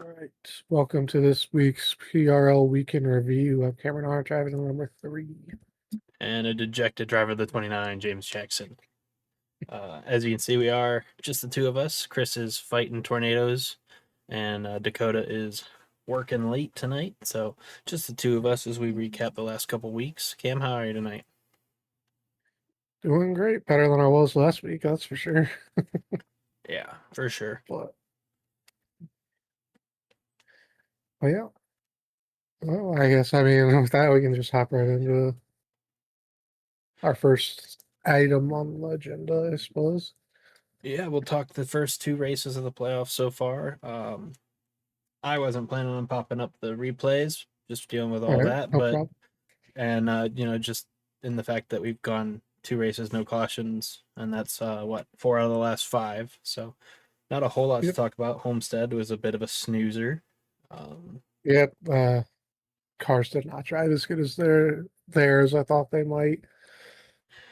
All right. Welcome to this week's PRL Weekend Review. I'm Camron Arendt, driving number 3. And a dejected driver, the 29, James Jackson. As you can see, we are just the two of us. Chris is fighting tornadoes, and Dakota is working late tonight. So just the two of us as we recap the last couple weeks. Cam, how are you tonight? Doing great. Better than I was last week, that's for sure. Yeah, for sure. But, yeah. Well, I guess, with that, we can just hop right into our first item on the agenda, I suppose. Yeah, we'll talk the first two races of the playoffs so far. I wasn't planning on popping up the replays, just dealing with All all right. that, No but problem. just in the fact that we've gone two races, no cautions, and that's what, 4 out of the last 5. So not a whole lot to Yep. talk about. Homestead was a bit of a snoozer. Um, Yep. Cars did not drive as good as theirs. I thought they might.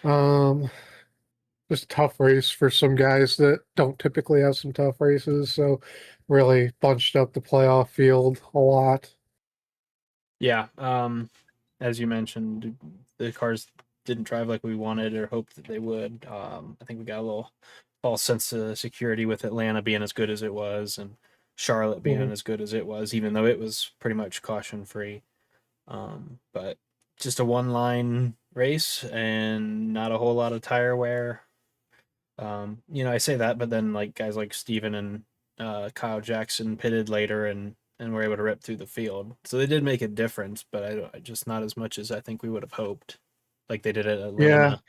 Um, just a tough race for some guys that don't typically have some tough races. So really bunched up the playoff field a lot. yeah, as you mentioned, the cars didn't drive like we wanted or hoped that they would. I think we got a little false sense of security with Atlanta being as good as it was and Charlotte being Mhm. as good as it was, even though it was pretty much caution free. But just a one line race and not a whole lot of tire wear. I say that, but then like guys like Steven and Kyle Jackson pitted later and were able to rip through the field. So they did make a difference, but I just not as much as I think we would have hoped, like they did at Yeah, Atlanta.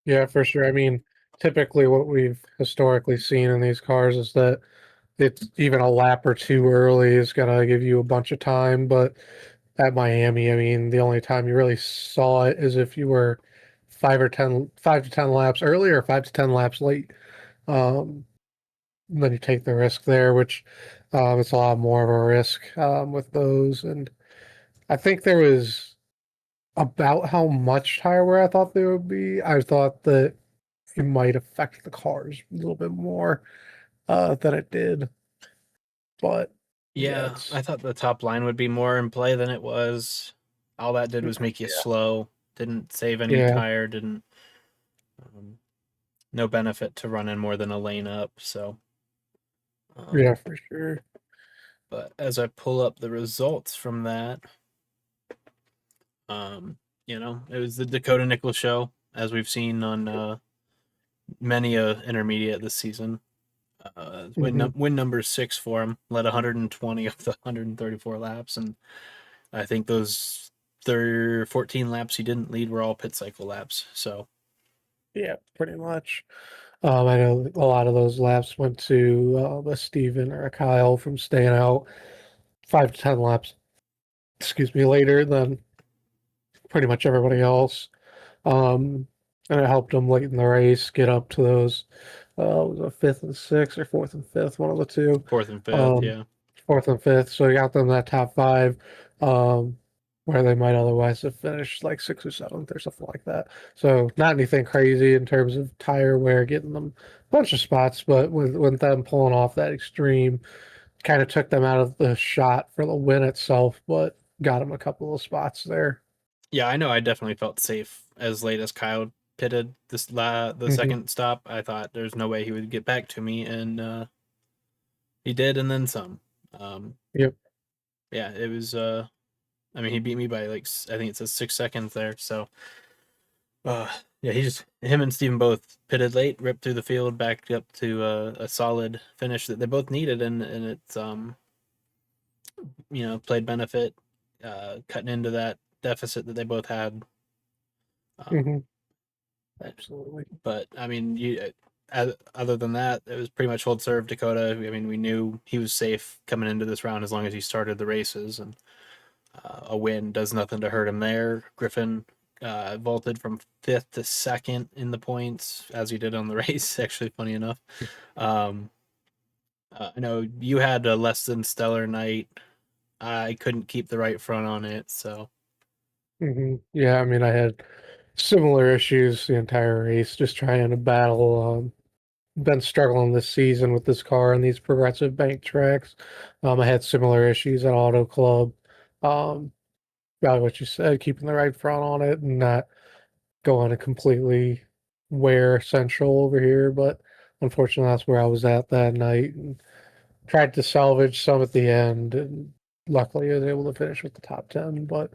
yeah, for sure. Typically what we've historically seen in these cars is that it's even a lap or two early is gonna give you a bunch of time. But at Miami, the only time you really saw it is if you were 5 to 10 laps early or 5 to 10 laps late. Um, then you take the risk there, which it's a lot more of a risk with those. And I think there was about how much tire wear I thought there would be. I thought that it might affect the cars a little bit more than it did. But yeah, Yeah, I thought the top line would be more in play than it was. All that did was make you yeah, slow. Didn't save any yeah, tire. Didn't um, no benefit to running more than a lane up. So, yeah, um, for sure. but as I pull up the results from that, Um, it was the Dakota Nichols show, as we've seen on many a intermediate this season. Hmm. Win number 6 for him, led 120 of the 134 laps, and I think those 14 laps he didn't lead were all pit cycle laps. So Yeah, pretty much. I know a lot of those laps went to a Steven or a Kyle from staying out 5 to 10 laps, excuse me, later than pretty much everybody else. Um, and it helped them late in the race get up to those, was it fifth and sixth or fourth and fifth, one of the two. 4th and 5th, Um, yeah, fourth and fifth. So you got them that top five, um, where they might otherwise have finished like sixth or seventh or something like that. So not anything crazy in terms of tire wear, getting them a bunch of spots, but with them pulling off that extreme, kind of took them out of the shot for the win itself, but got them a couple of spots there. yeah. I know. I definitely felt safe as late as Kyle pitted the Hmm. second stop. I thought there's no way he would get back to me, and he did, and then some. Um, Yep. yeah, it was. I mean, he beat me by like I think it says 6 seconds there. So, yeah, him and Steven both pitted late, ripped through the field, backed up to a solid finish that they both needed, and it's played benefit, cutting into that deficit that they both had. Um, Hmm. Absolutely. but I mean, other than that, it was pretty much hold serve Dakota. I mean, we knew he was safe coming into this round as long as he started the races, and a win does nothing to hurt him there. Griffin vaulted from 5th to 2nd in the points, as he did on the race, actually, funny enough. Um, I know you had a less than stellar night. I couldn't keep the right front on it, so Yeah, I had similar issues the entire race, just trying to battle been struggling this season with this car and these progressive bank tracks. I had similar issues at Auto Club. Um, about what you said, keeping the right front on it and not going to completely wear central over here. But unfortunately, that's where I was at that night and tried to salvage some at the end. And luckily, I was able to finish with the top 10, but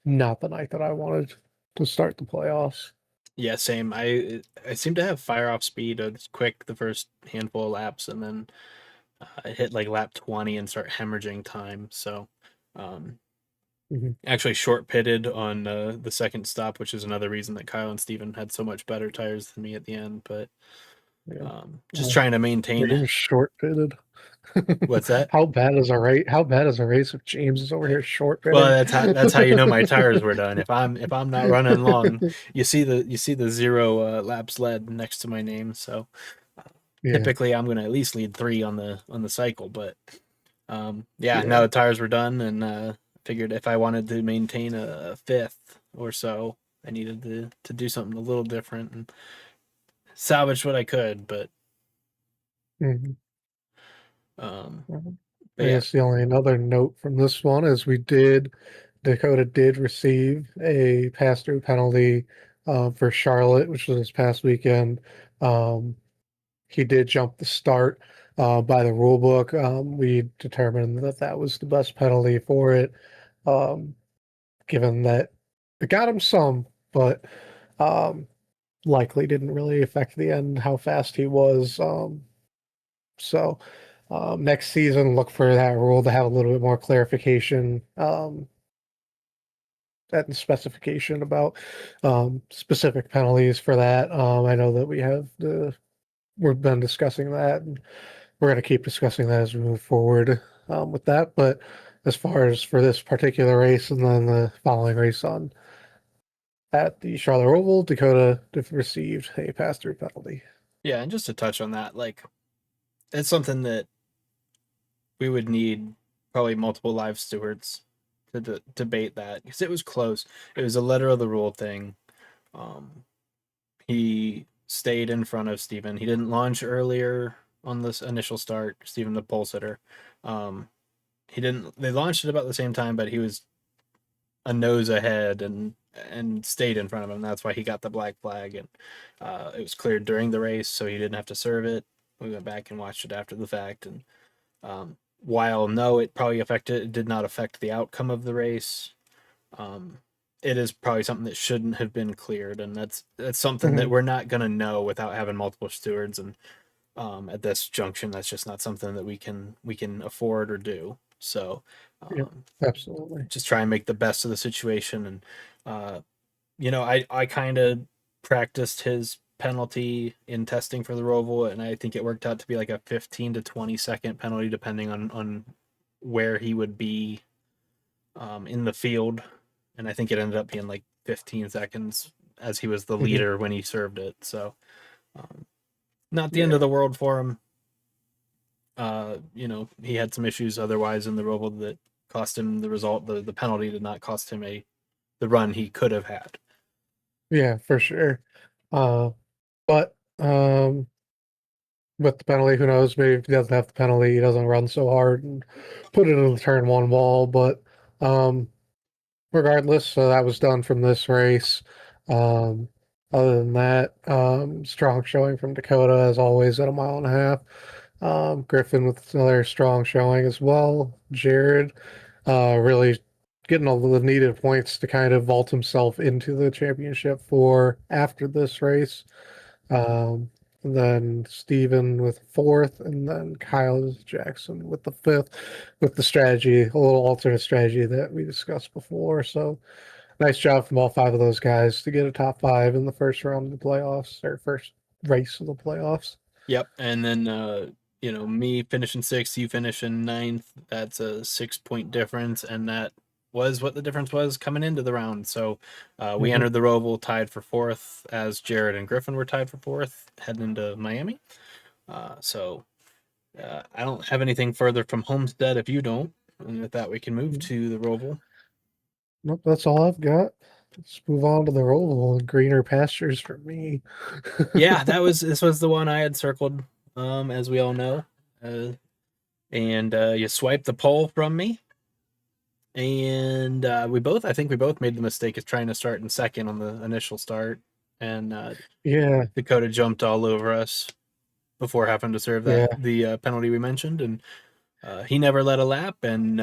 not the night that I wanted to start the playoffs. Yeah, same. I seem to have fire off speed. It's quick the first handful of laps, and then I hit like lap 20 and start hemorrhaging time. So, um, Mhm. actually short pitted on the second stop, which is another reason that Kyle and Steven had so much better tires than me at the end. But Yeah. just trying to maintain. James short pitted. What's that? How bad is a race? How bad is a race if James is over here short Well, pitting? that's how you know my tires were done. If I'm not running long, you see the zero laps led next to my name. So Yeah, typically I'm gonna at least lead 3 on the cycle. But yeah, yeah. now the tires were done, and figured if I wanted to maintain a fifth or so, I needed to do something a little different and salvage what I could. Mhm. Um, Mhm. but I yeah, guess the only another note from this one is Dakota did receive a pass-through penalty for Charlotte, which was this past weekend. Um, he did jump the start by the rule book. We determined that that was the best penalty for it, um, given that it got him some, but um, likely didn't really affect the end how fast he was. So next season, look for that rule to have a little bit more clarification and specification about specific penalties for that. I know that we've been discussing that, and we're going to keep discussing that as we move forward with that. But as far as for this particular race and then the following race on at the Charlotte Roval, Dakota received a pass-through penalty. yeah, and just to touch on that, like it's something that we would need probably multiple live stewards to debate that because it was close. It was a letter of the rule thing. Um, he stayed in front of Steven. He didn't launch earlier on this initial start. Steven, the pole sitter. Um, he didn't. They launched at about the same time, but he was a nose ahead and stayed in front of him. That's why he got the black flag, and it was cleared during the race, so he didn't have to serve it. We went back and watched it after the fact, and while no, it did not affect the outcome of the race. Um, it is probably something that shouldn't have been cleared, and that's something that Mhm. we're not gonna know without having multiple stewards. And at this junction, that's just not something that we can afford or do. So Yep, um, absolutely. just try and make the best of the situation. And I kind of practiced his penalty in testing for the Roval, and I think it worked out to be like a 15 to 20-second penalty, depending on where he would be in the field. And I think it ended up being like 15 seconds as he was the Mhm. leader when he served it. So um, not the end of Yeah. the world for him. He had some issues otherwise in the Roval that cost him the result. The penalty did not cost him the run he could have had. Yeah, for sure. But with the penalty, who knows? Maybe if he doesn't have the penalty, he doesn't run so hard and put it in the turn one wall. But um, regardless, so that was done from this race. Um, other than that, strong showing from Dakota as always at a mile and a half. Griffin with another strong showing as well. Jared really getting all the needed points to kind of vault himself into the championship for after this race. Um, and then Steven with fourth, and then Kyle Jackson with the fifth, with the strategy, a little alternate strategy that we discussed before. So nice job from all five of those guys to get a top five in the first round of the playoffs, or first race of the playoffs. Yep. And then me finishing sixth, you finishing ninth. That's a 6 point difference, and that was what the difference was coming into the round. So we Mhm. entered the Roval tied for fourth, as Jared and Griffin were tied for fourth, heading into Miami. I don't have anything further from Homestead if you don't. And with that, we can move to the Roval. Nope, that's all I've got. let's move on to the Roval and greener pastures for me. Yeah, this was the one I had circled, as we all know. And you swiped the pole from me, and I think we both made the mistake of trying to start in second on the initial start, and Yeah, Dakota jumped all over us before having to serve yeah. the penalty we mentioned, and he never led a lap, and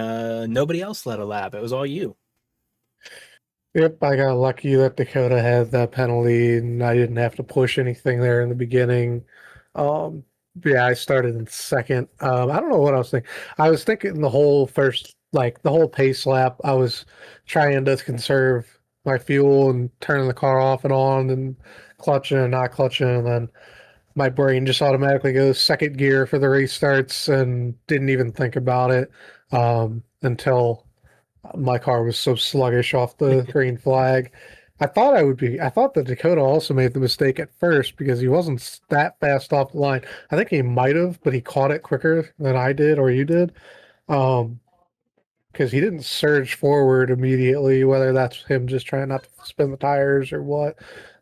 nobody else led a lap. It was all you. Yep, I got lucky that Dakota had that penalty and I didn't have to push anything there in the beginning. Um, yeah, I started in second. I don't know what I was thinking. I was thinking the whole first, like the whole pace lap, I was trying to conserve my fuel and turning the car off and on and clutching and not clutching. And then my brain just automatically goes second gear for the race starts and didn't even think about it until my car was so sluggish off the green flag. I thought that Dakota also made the mistake at first because he wasn't that fast off the line. I think he might have, but he caught it quicker than I did or you did. Um, because he didn't surge forward immediately, whether that's him just trying not to spin the tires or what.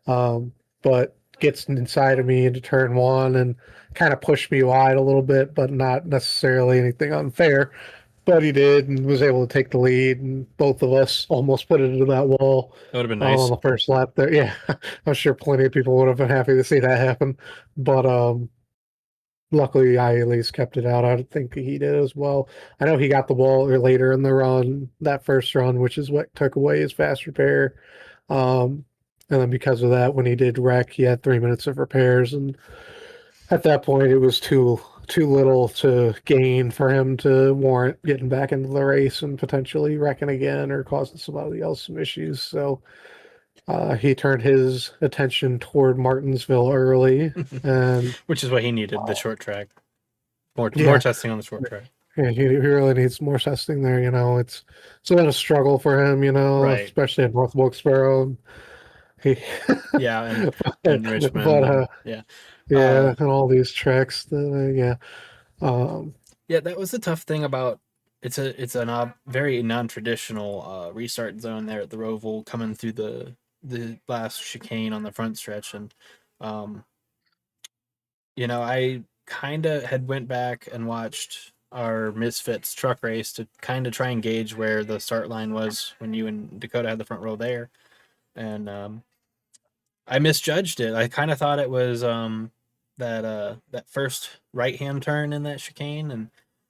But gets inside of me into turn one and kind of pushed me wide a little bit, but not necessarily anything unfair. But he did and was able to take the lead, and both of us almost put it into that wall That would have been on nice. the first lap there. Yeah, I'm sure plenty of people would have been happy to see that happen. But luckily, I at least kept it out. I think he did as well. I know he got the wall later in the run, that first run, which is what took away his fast repair. Um, and then because of that, when he did wreck, he had 3 minutes of repairs, and at that point, it was too little to gain for him to warrant getting back into the race and potentially wrecking again or causing somebody else some issues. So he turned his attention toward Martinsville early, and Which is what he needed, the short track. More yeah, testing on the short track. yeah, he really needs more testing there. You know, it's been a struggle for him. You know, Right. especially at North Wilkesboro. He, Yeah, and but Richmond, and yeah. yeah, and all these tracks. Yeah. Um, Yeah, that was the tough thing about it's a very non-traditional restart zone there at the Roval, coming through the last chicane on the front stretch. And um I kind of had went back and watched our Misfits truck race to kind of try and gauge where the start line was when you and Dakota had the front row there. And I misjudged it. I kind of thought it was that first right hand turn in that chicane, and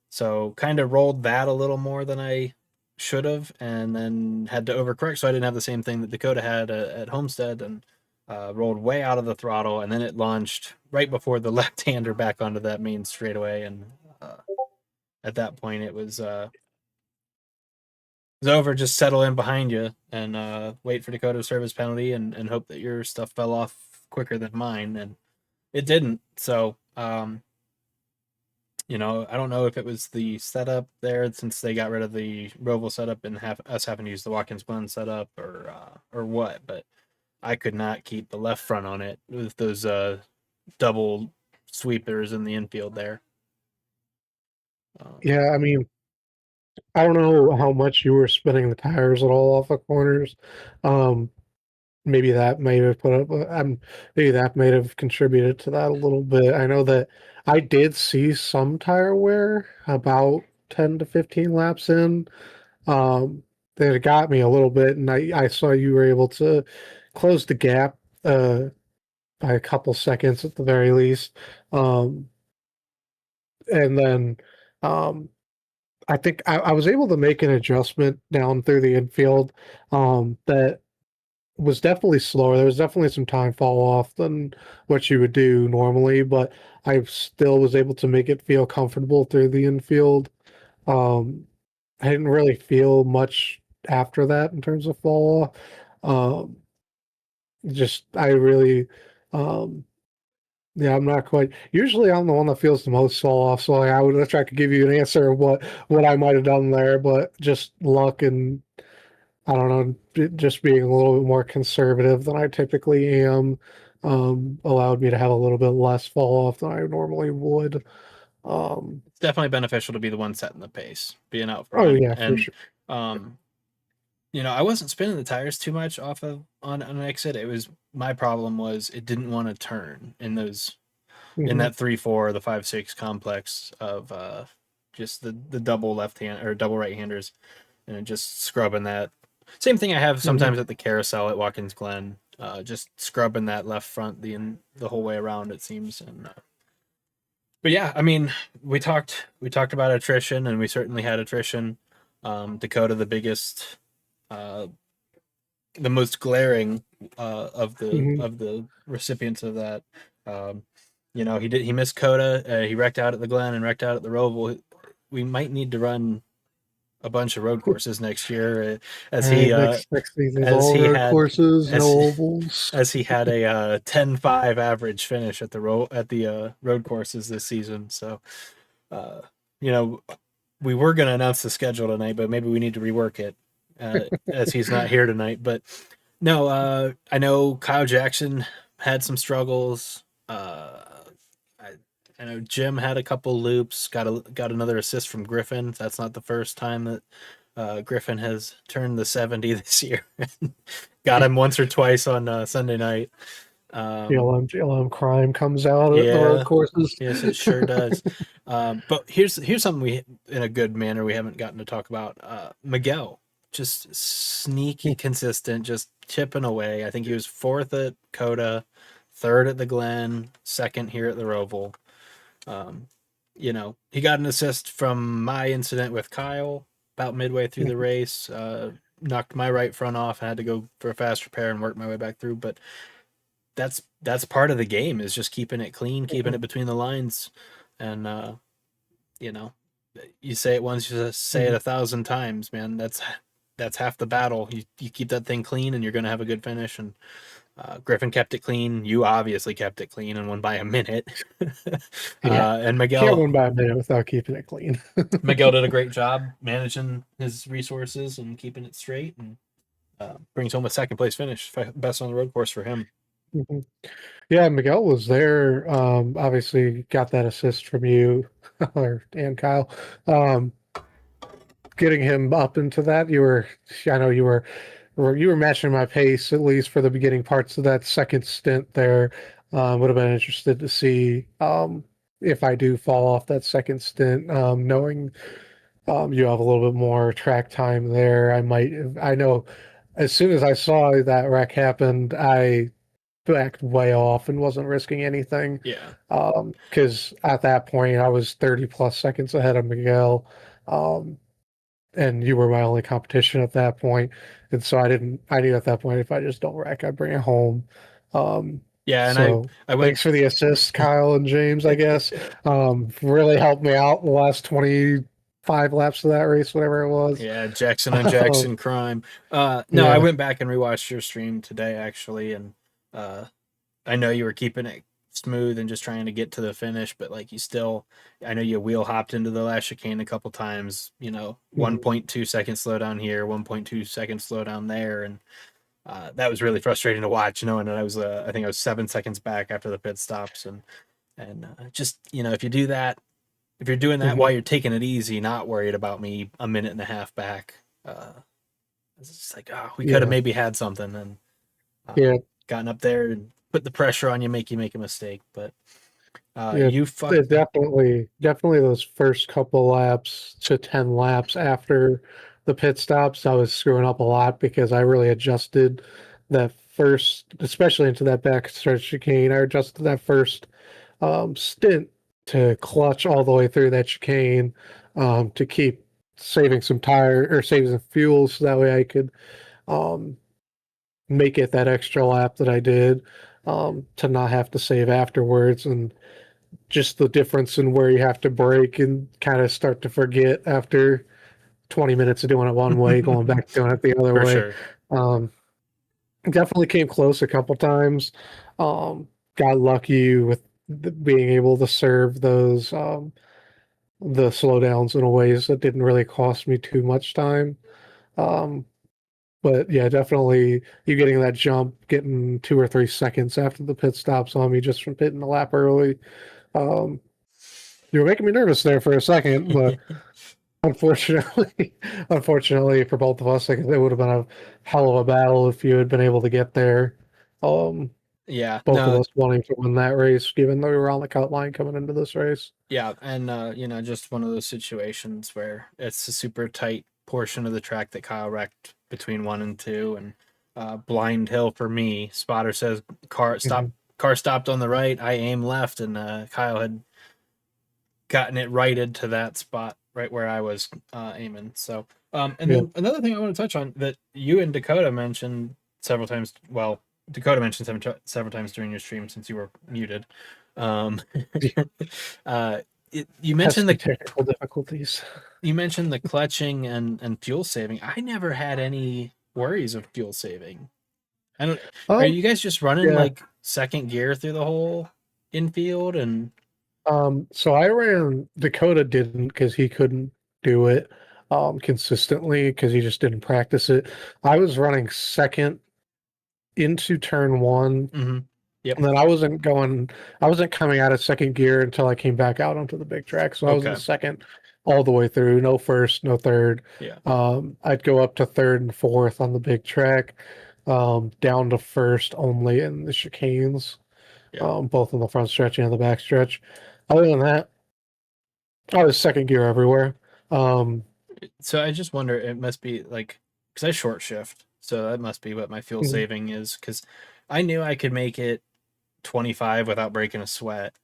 so kind of rolled that a little more than I should have, and then had to overcorrect. So I didn't have the same thing that Dakota had at Homestead, and rolled way out of the throttle, and then it launched right before the left hander back onto that main straightaway, and uh, at that point it was over. Just settle in behind you and wait for Dakota to serve his penalty, and hope that your stuff fell off quicker than mine, and it didn't. So I don't know if it was the setup there, since they got rid of the Roval setup and have us having to use the Watkins Glen setup, or what, but I could not keep the left front on it with those double sweepers in the infield there. Um, yeah, I mean, I don't know how much you were spinning the tires at all off the corners. Um, maybe that may have put up. Maybe that may have contributed to that a little bit. I know that I did see some tire wear about 10 to 15 laps in. Um, that it got me a little bit, and I saw you were able to close the gap by a couple seconds at the very least. Um, and then um, I think I was able to make an adjustment down through the infield that was definitely slower. There was definitely some time fall off than what you would do normally, but I still was able to make it feel comfortable through the infield. Um, I didn't really feel much after that in terms of fall off. Um, just I really um, yeah, I'm not quite. Usually, I'm the one that feels the most fall off, so I would wish I could give you an answer of what I might have done there, but just luck and I don't know, just being a little bit more conservative than I typically am, allowed me to have a little bit less fall off than I normally would. Um, it's definitely beneficial to be the one setting the pace, being out oh front, yeah, for and sure. um, I wasn't spinning the tires too much off of on an exit. It was my problem was it didn't want to turn in Hmm. that 3-4, the 5-6 complex of just the double left hand or double right handers, and just scrubbing that. Same thing I have Hmm. sometimes at the carousel at Watkins Glen, just scrubbing that left front the whole way around. It seems, and but yeah, I mean, we talked about attrition, and we certainly had attrition. Dakota, uh, the most glaring Hmm. of the recipients of that. Um, he missed Coda. He wrecked out at the Glen and wrecked out at the Roval. We might need to run a bunch of road courses next year, All as right, next season's as all he road had courses, no as ovals. as he had a 10-5 average finish at the road courses this season. So, uh, you know, we were going to announce the schedule tonight, but maybe we need to rework it as he's not here tonight. But no, I know Kyle Jackson had some struggles. I, I know Jim had a couple loops. Got another assist from Griffin. That's not the first time that Griffin has turned the 70 this year. Got him once or twice on Sunday night. GLM crime comes out at the road Yeah, courses. yes, it sure does. But here's something we, in a good manner, we haven't gotten to talk about. Miguel, just sneaky consistent, just chipping away. I think he was fourth at Coda, third at the Glen, second here at the Roval. Um, he got an assist from my incident with Kyle about midway through the race. Knocked my right front off. I had to go for a fast repair and work my way back through. But that's part of the game, is just keeping it clean, keeping it between the lines, and you know, you say it once, you just say it 1,000 times, man. That's half the battle. You keep that thing clean, and you're going to have a good finish. And Griffin kept it clean. You obviously kept it clean and won by a minute. Yeah, And can't win by a minute without keeping it clean. Miguel did a great job managing his resources and keeping it straight, and brings home a second place finish, best on the road course for him. Mhm. Yeah, Miguel was there. Obviously got that assist from you and Kyle. Um, Getting him up into that, I know you were matching my pace, at least for the beginning parts of that second stint there. Would have been interested to see if I do fall off that second stint, knowing you have a little bit more track time there. I know as soon as I saw that wreck happened, I backed way off and wasn't risking anything. Yeah. Because at that point I was 30 plus seconds ahead of Miguel. Um, and you were my only competition at that point. And so I knew at that point, if I just don't wreck, I bring it home. Um, Yeah, and so I went. thanks for the assist, Kyle and James, I guess. Really helped me out the last 25 laps of that race, whatever it was. Yeah, Jackson on Jackson crime. No, I Yeah. went back and rewatched your stream today, actually, and uh, I know you were keeping it smooth and just trying to get to the finish, but like I know you wheel hopped into the last chicane a couple times. Mhm. 1.2 second slowdown here, 1.2 second slowdown there, and that was really frustrating to watch. Knowing that I think I was 7 seconds back after the pit stops, and just if you do that, if you're doing that while Mhm. you're taking it easy, not worried about me a minute and a half back, it's just like, oh, we could have Yeah. maybe had something and Yeah. gotten up there and put the pressure on you, make a mistake. But Yeah. you fuck. Definitely those first couple laps to 10 laps after the pit stops, I was screwing up a lot because I really adjusted that first, especially into that back stretch chicane. I adjusted that first stint to clutch all the way through that chicane, to keep saving some tire or saving some fuel so that way I could um, make it that extra lap that I did, to not have to save afterwards. And just the difference in where you have to brake and kind of start to forget after 20 minutes of doing it one way, going back to doing it the other For way. sure. Um, Definitely came close a couple times. Got lucky with being able to serve those the slowdowns in a ways that didn't really cost me too much time. Um, but yeah, definitely you getting that jump, getting 2 or 3 seconds after the pit stops on me just from pitting the lap early. Um, you were making me nervous there for a second, but unfortunately, unfortunately for both of us, like, it would have been a hell of a battle if you had been able to get there. Um, Yeah, both of no, us wanting to win that race, given that we were on the cut line coming into this race. yeah, and just one of those situations where it's a super tight portion of the track that Kyle wrecked between 1 and 2, and blind hill for me. Spotter says Mhm. car stopped on the right. I aim left, and Kyle had gotten it righted to that spot right where I was aiming. So, and Yeah. then another thing I want to touch on that you and Dakota mentioned several times. Well, Dakota mentioned several times during your stream since you were muted. Um, uh, you mentioned Pesky technical difficulties. the clutching and fuel saving. I never had any worries of fuel saving. I don't. Are Um, you guys just running yeah. like second gear through the whole infield and? So I ran Dakota didn't because he couldn't do it consistently because he just didn't practice it. I was running second into turn one, Mm-hmm. Yep. and then I wasn't coming out of second gear until I came back out onto the big track. So I was in Okay. second all the way through, no first, no third. Yeah. I'd go up to third and fourth on the big track, down to first only in the chicanes, Yeah. both in the front stretch and the back stretch. Other than that, I was second gear everywhere. Um, So I just wonder, it must be like, because I short shift, so that must be what my fuel mhm, saving is. Because I knew I could make it 25 without breaking a sweat,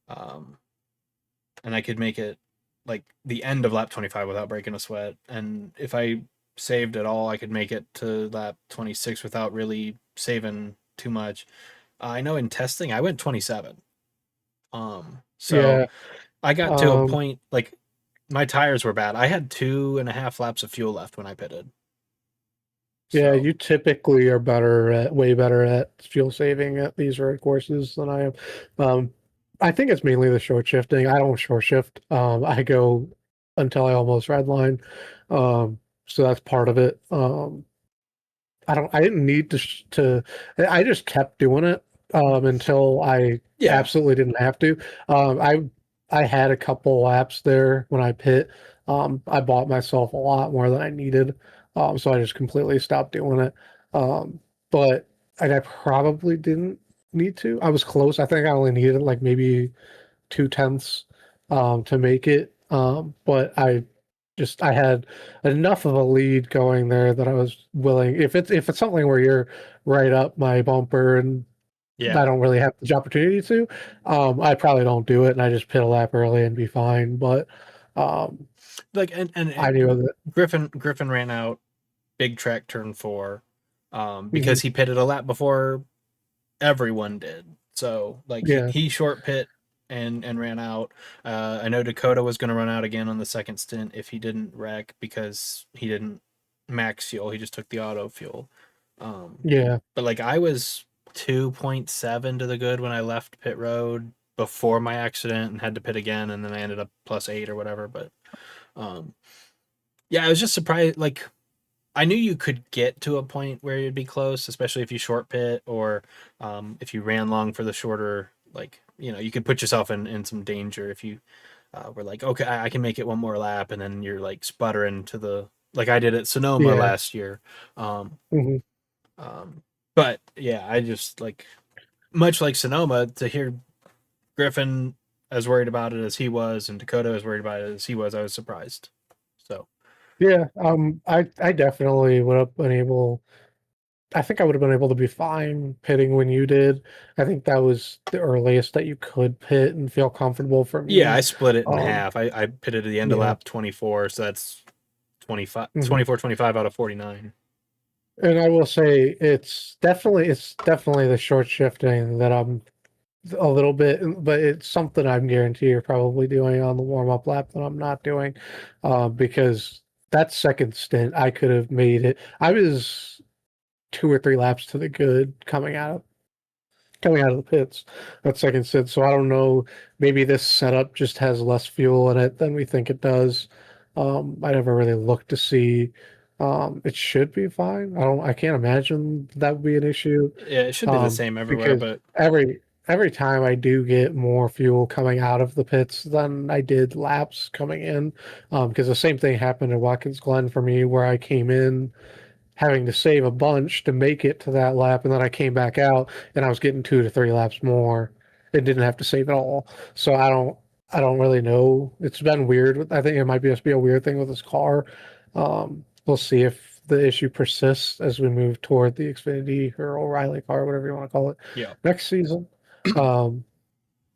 um, and I could make it like the end of lap 25 without breaking a sweat. And if I saved at all, I could make it to lap 26 without really saving too much. I know in testing I went 27. So yeah. I got to a Um, point like my tires were bad. I had 2.5 laps of fuel left when I pitted. yeah, So you typically are way better at fuel saving at these road courses than I am. Um, I think it's mainly the short shifting. I don't short shift. I go until I almost redline. So that's part of it. I didn't need I just kept doing it until I yeah, absolutely didn't have to. Um, I I had a couple laps there when I pit. I bought myself a lot more than I needed. So I just completely stopped doing it. But I probably didn't need to. I was close. I think I only needed like maybe 2/10 to make it. But I had enough of a lead going there that I was willing. If it's something where you're right up my bumper and I yeah. don't really have the opportunity to, I probably don't do it and I just pit a lap early and be fine. But um, Like I knew that. Griffin ran out big track turn 4, Mhm. because he pitted a lap before everyone did. So like Yeah, he short pit and ran out. I know Dakota was going to run out again on the second stint if he didn't wreck because he didn't max fuel. He just took the auto fuel. Um, yeah, but like I was 2.7 to the good when I left pit road before my accident and had to pit again, and then I ended up +8 or whatever. But um, yeah, I was just surprised. Like I knew you could get to a point where you'd be close, especially if you short pit or if you ran long for the shorter. Like you could put yourself in some danger if you were like, okay, I can make it one more lap, and then you're like sputtering to the like I did at Sonoma yeah. last year. Um, Hmm. but yeah, I just like much like Sonoma to hear Griffin as worried about it as he was, and Dakota as worried about it as he was. I was surprised. So Yeah. I definitely would have been able. I think I would have been able to be fine pitting when you did. I think that was the earliest that you could pit and feel comfortable for yeah, I me. split it in Um, half. I pitted at the end of yeah. lap 24, so that's 25, Hmm. 24, 25 out of 49. And I will say it's definitely the short shifting that I'm a little bit, but it's something I'm guarantee you're probably doing on the warm up lap that I'm not doing, because that second stint I could have made it. I was 2 or 3 laps to the good coming out of the pits that second stint. So I don't know. Maybe this setup just has less fuel in it than we think it does. I never really looked to see. It should be fine. I can't imagine that would be an issue. Yeah, it should be the Um, same everywhere, because but every every time I do get more fuel coming out of the pits than I did laps coming in. Because the same thing happened at Watkins Glen for me, where I came in having to save a bunch to make it to that lap, and then I came back out and I was getting 2 to 3 laps more and didn't have to save at all. So I don't really know. It's been weird. I think it might just be a weird thing with this car. We'll see if the issue persists as we move toward the Xfinity or O'Reilly car, whatever you want to call it, Yeah. next season. Um,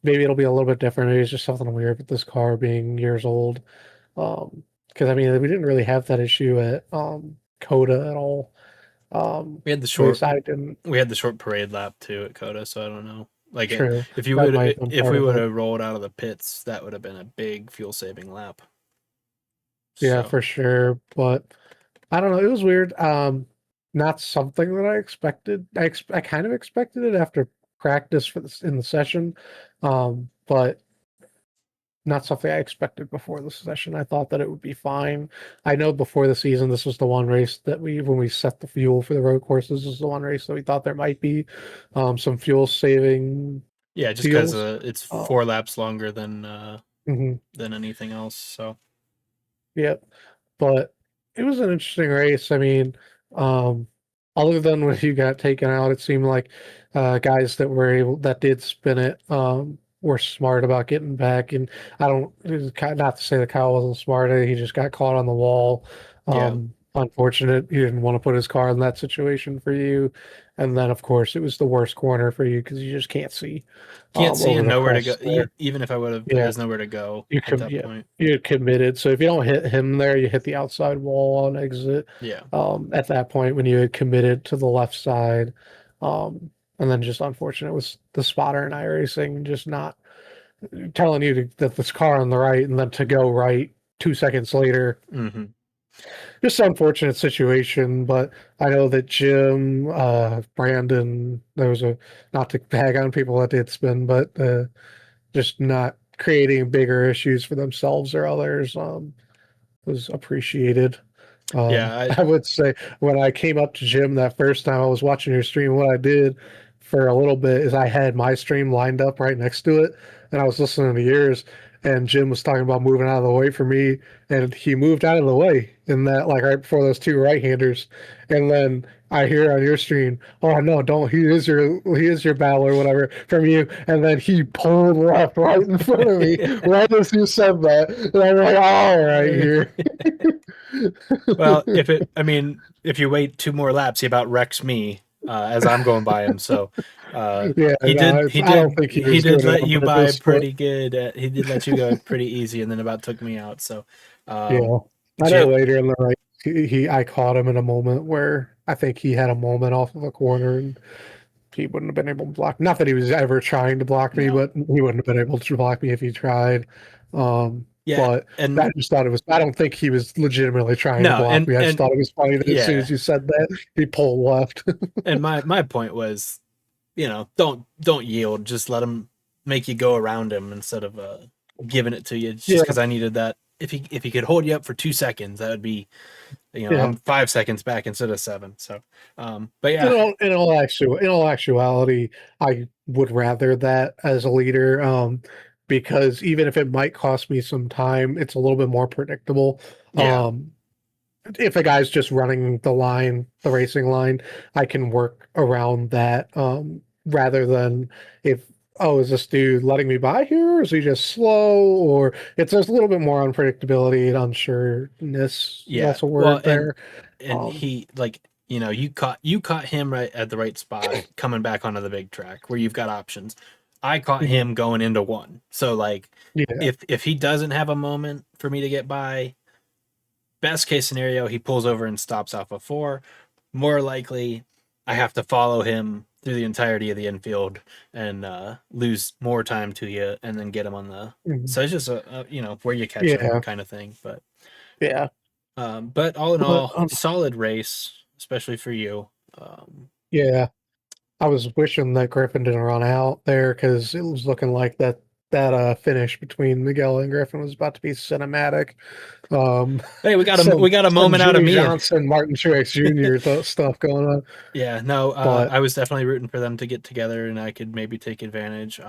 Maybe it'll be a little bit different. Maybe it's just something weird with this car being years old. Because I mean, we didn't really have that issue at Coda at all. We had the At least short I didn't. we had the short parade lap too at Coda, so I don't know. Like True, if you that would might have been if part we of would it. have rolled out of the pits, that would have been a big fuel saving lap. Yeah, So for sure. But I don't know. It was weird. Not something that I expected. I kind of expected it after practice for this in the session, but not something I expected before the session. I thought that it would be fine. I know before the season, this was the one race that when we set the fuel for the road courses, this is the one race that we thought there might be some fuel saving yeah, just because deals. it's Um, 4 laps longer mhm. than anything else. So Yep. But it was an interesting race. I mean, um, other than when you got taken out, it seemed like guys that did spin it were smart about getting back. And I don't, not to say that Kyle wasn't smart, he just got caught on the wall. yeah, Unfortunate. He didn't want to put his car in that situation for you. And then, of course, it was the worst corner for you because you just can't see can't see over and the nowhere to go. crest there. Even if I would have, there Yeah. is nowhere to go at that Yeah, point. you're committed. So if you don't hit him there, you hit the outside wall on exit. Yeah, At that point, when you had committed to the left side, and then just unfortunate was the spotter and iRacing just not telling you that this car on the right and then to go right 2 seconds later. hmm Just an unfortunate situation, but I know that Jim, Brandon, there was a not to bag on people that did spin, but just not creating bigger issues for themselves or others was appreciated. yeah, I I would say when I came up to Jim that first time I was watching your stream, what I did for a little bit is I had my stream lined up right next to it, and I was listening to yours. And Jim was talking about moving out of the way for me, and he moved out of the way in that, like right before those two right-handers. And then I hear on your stream, "Oh no, don't! He is your battle or whatever from you." And then he pulled left right in front of me, right as you said that, and I'm like, "All right, here." well, I mean, if you wait 2 more laps, he about wrecks me as I'm going by him. So Yeah, no, I don't think he he was did doing it let on you by purpose, but pretty good. He did let you go pretty easy, and then about took me out. So yeah, I know Jim, later in the race, I caught him in a moment where I think he had a moment off of a corner and he wouldn't have been able to block. Not that he was ever trying to block me, no, but he wouldn't have been able to block me if he tried. yeah, But and I just thought it was. I don't think he was legitimately trying to no, block me. I just and thought it was funny that as soon yeah, as you said that, he pulled left. and my point was, don't yield. Just let him make you go around him instead of giving it to you. It's just Yeah, because I needed that. If he could hold you up for 2 seconds, that would be, yeah. I'm 5 seconds back instead of 7. So, but In yeah, all, in all actuality, I would rather that as a leader, because even if it might cost me some time, it's a little bit more predictable. yeah, If a guy's just running the line, the racing line, I can work around that, rather than if, oh, is this dude letting me by here, or is he just slow, or it's just a little bit more unpredictability and unsureness. yeah. That's a Well, word there. and Um, he like you caught him right at the right spot coming back onto the big track where you've got options. I caught mhm, him going into one. So like, yeah. if he doesn't have a moment for me to get by, best case scenario, he pulls over and stops off of 4. More likely, I have to follow him through the entirety of the infield and lose more time to you, and then get him on the. Mhm. So it's just where you catch him Yeah, kind of thing. yeah. But all in But all, solid race, especially for you. Um, yeah, I was wishing that Griffin didn't run out there because it was looking like that that finish between Miguel and Griffin was about to be cinematic. Hey, we got a some moment out of Jimmy me. Johnson, Martin Truex Jr. Stuff going on. Yeah, no, But I was definitely rooting for them to get together, and I could maybe take advantage.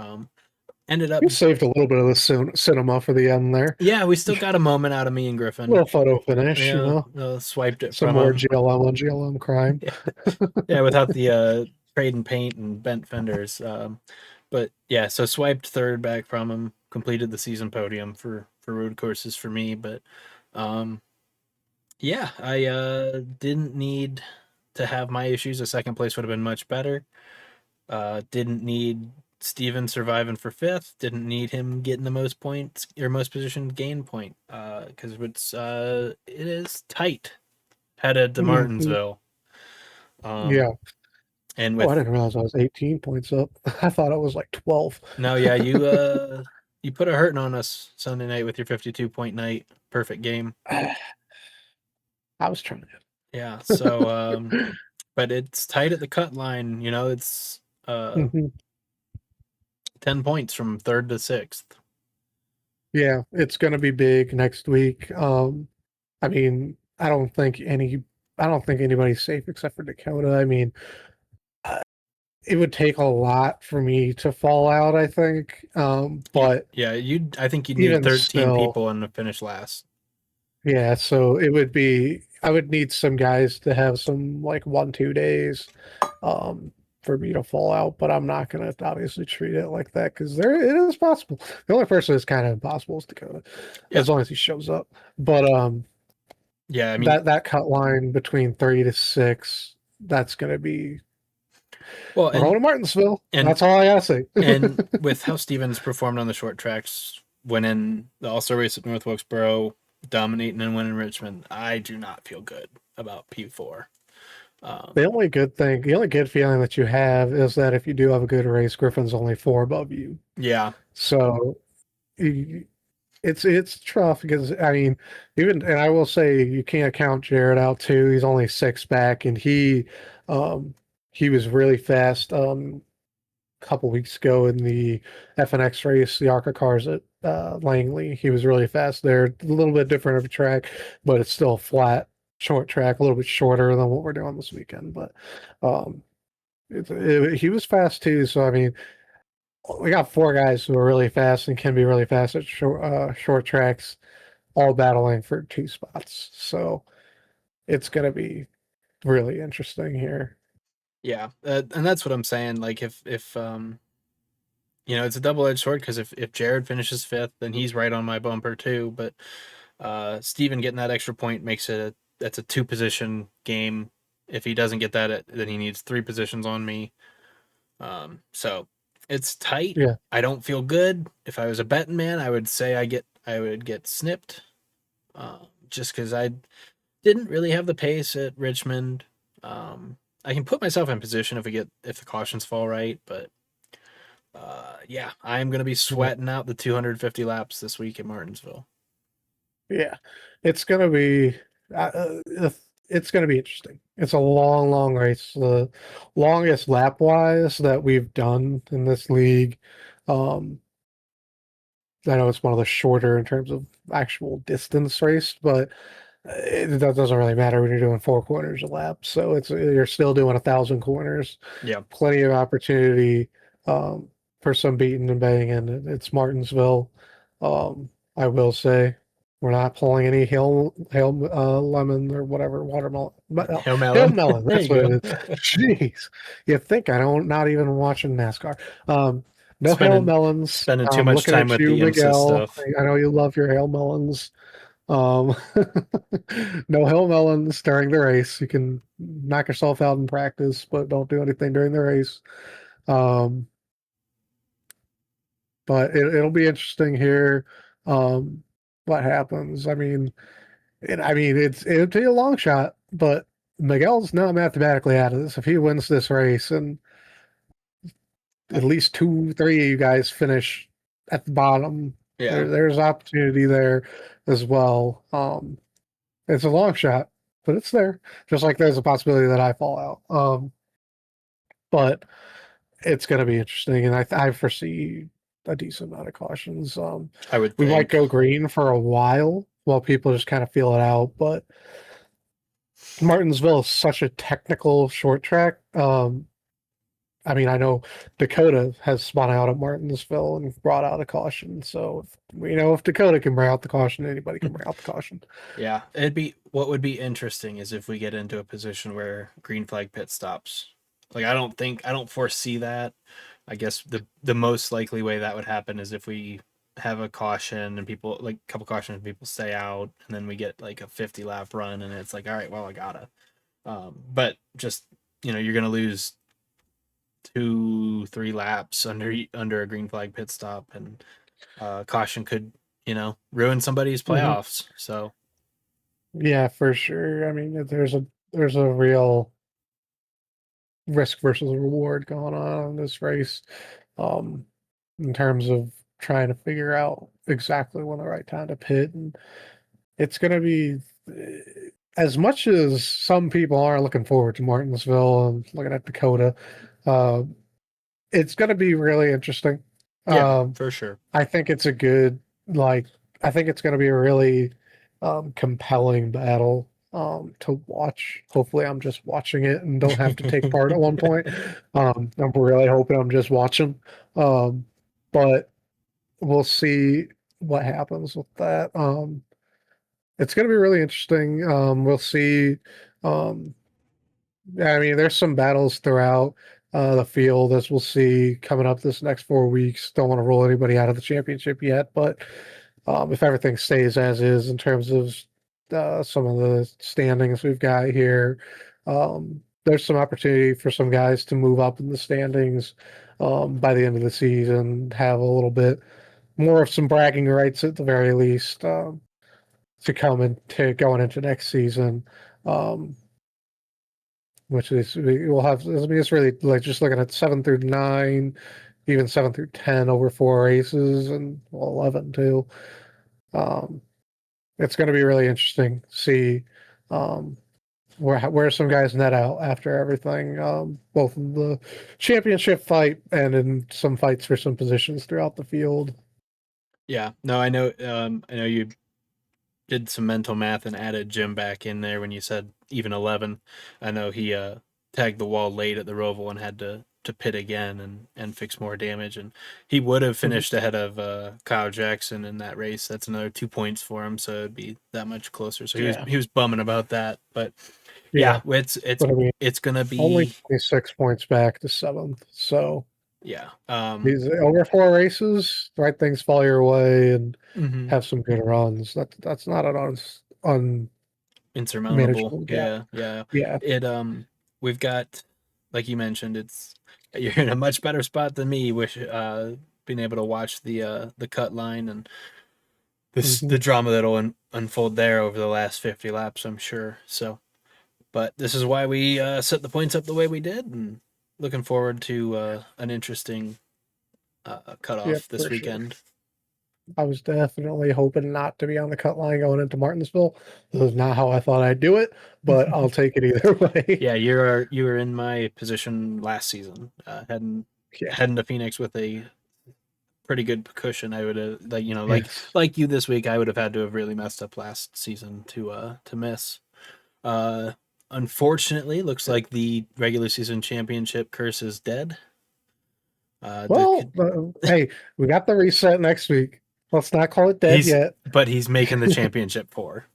Ended up, you saved a little bit of the cinema for the end there. yeah, we still got a moment out of me and Griffin. Little photo finish, Yeah, swiped it some from more him. GLM on GLM crime. Yeah, without the trade and paint and bent fenders. But yeah, so swiped third back from him, completed the season podium for road courses for me. But um, yeah, I didn't need to have my issues. A second place would have been much better. Didn't need Steven surviving for fifth. Didn't need him getting the most points or most positioned gain point. Because it is tight headed to Mhm. Martinsville. Yeah. And Oh, I with didn't realize I was 18 points up. I thought it was like 12. no, yeah, you put a hurting on us Sunday night with your 52-point night, perfect game. I was trying to. Yeah, so but it's tight at the cut line. It's uh Mhm. 10 points from third to sixth. Yeah, it's going to be big next week. I mean, I don't think anybody's safe except for Dakota. I mean, uh, it would take a lot for me to fall out, I think. But I think you'd need even 13 still, people and to finish last. yeah, so it would be, I would need some guys to have some like 1, 2 days, um, for me to fall out, but I'm not going to obviously treat it like that because it is possible. The only person that's kind of impossible is Dakota, Yeah. as long as he shows up. But Yeah, I mean, that cut line between 3 to 6, that's going to be. well, We're going to Martinsville. and That's all I gotta say. and with how Stevens performed on the short tracks, winning the All-Star race at North Wilkesboro, dominating and winning Richmond, I do not feel good about P4. The only good feeling that you have is that if you do have a good race, Griffin's only 4 above you. Yeah, So you, it's tough because I mean, and I will say you can't count Jared out too. He's only 6 back, and um he was really fast a couple weeks ago in the FNX race, the ARCA cars at Langley. He was really fast there. A little bit different of a track, but it's still flat, short track, a little bit shorter than what we're doing this weekend. But um, he was fast too. So I mean, we got 4 guys who are really fast and can be really fast at short tracks, all battling for 2 spots. So it's going to be really interesting here. yeah, and that's what I'm saying. Like if it's a double-edged sword because if Jared finishes fifth, then he's right on my bumper too. But Steven getting that extra point makes that's a 2-position game. If he doesn't get that, then he needs 3 positions on me. So it's tight. Yeah. I don't feel good. If I was a betting man, I would say I would get snipped, just because I didn't really have the pace at Richmond. I can put myself in position if the cautions fall right, but yeah, I'm gonna be sweating out the 250 laps this week at Martinsville. Yeah, it's gonna be it's gonna be interesting. It's a long, long race, the longest lap wise that we've done in this league. Um, I know it's one of the shorter in terms of actual distance race, but that doesn't really matter when you're doing 4 corners a lap. So you're still doing 1,000 corners. Yeah, Plenty of opportunity um, for some beating and banging. It's Martinsville. I will say we're not pulling any lemon or whatever watermelon. Hail Hail Melon. melon. There That's you what it go. is. Jeez, you think I don't not even watching NASCAR. No hail spending melons. spending too I'm much looking time at with you, the IMSA Miguel. stuff. I know you love your hail melons. Um, no hail melons during the race. You can knock yourself out in practice, but don't do anything during the race. Um, but it'll be interesting here. Um, what happens? It'll be a long shot, but Miguel's not mathematically out of this. If he wins this race and at least 2, 3 of you guys finish at the bottom, Yeah, there's opportunity there as well. It's a long shot, but it's there. Just like there's a possibility that I fall out. But it's going to be interesting, and I foresee a decent amount of cautions. I would We might think. go green for a while people just kind of feel it out, but Martinsville is such a technical short track. I mean, I know Dakota has spun out at Martinsville and brought out a caution. So we know if Dakota can bring out the caution, anybody can bring out the caution. Yeah, it'd be what would be interesting is if we get into a position where green flag pit stops. Like I don't foresee that. I guess the most likely way that would happen is if we have a caution and people like a couple cautions and people stay out and then we get like a 50 lap run and it's like all right, well I gotta. But just you're gonna lose 2-3 laps under a green flag pit stop and caution could ruin somebody's Mhm. playoffs. So Yeah, for sure. I mean, there's a real risk versus reward going on in this race, um, in terms of trying to figure out exactly when the right time to pit, and it's going to be as much as some people are looking forward to Martinsville and looking at Dakota. Uh, it's going to be really interesting. yeah, Um, for sure. I think it's a good like I think it's going to be a really compelling battle to watch. Hopefully, I'm just watching it and don't have to take part at one point. I'm really hoping I'm just watching. But we'll see what happens with that. It's going to be really interesting. We'll see. Um, I mean, there's some battles throughout the field as we'll see coming up this next 4 weeks. Don't want to rule anybody out of the championship yet, but if everything stays as is in terms of some of the standings we've got here, there's some opportunity for some guys to move up in the standings by the end of the season, have a little bit more of some bragging rights at the very least to come into going into next season. Um, which is we'll have. I mean, it's really like just looking at 7 through 9, even 7 through 10 over 4 races, and well, 11 too. Um, it's going to be really interesting to see um, where some guys net out after everything, both in the championship fight and in some fights for some positions throughout the field. Yeah, no, I know. I know you did some mental math and added Jim back in there when you said even 11. I know he tagged the wall late at the Roval and had to pit again and fix more damage, and he would have Mhm. finished ahead of Kyle Jackson in that race. That's another 2 points for him, so it'd be that much closer. So Yeah, he was bumming about that, but yeah, yeah, it's but I mean, it's gonna only be 26 points back to seventh, so yeah. these over 4 races, right things fall your way, and Mhm. have some good runs. That's not an Insurmountable. unmanageable gap. Yeah, yeah. Yeah. It we've got like you mentioned, it's you're in a much better spot than me, wish being able to watch the cut line and Hmm. the drama that'll unfold there over the last 50 laps, I'm sure. So, but this is why we set the points up the way we did and looking forward to an interesting Yep, cutoff this for sure. weekend. I was definitely hoping not to be on the cut line going into Martinsville. This is not how I thought I'd do it, but I'll take it either way. Yeah, you were in my position last season, Yeah. heading to Phoenix with a pretty good cushion. I would have Yes. like you this week. I would have had to have really messed up last season to miss. Uh, Unfortunately, looks like the regular season championship curse is dead. Well, hey, we got the reset next week. Let's not call it dead yet. But he's making the championship for.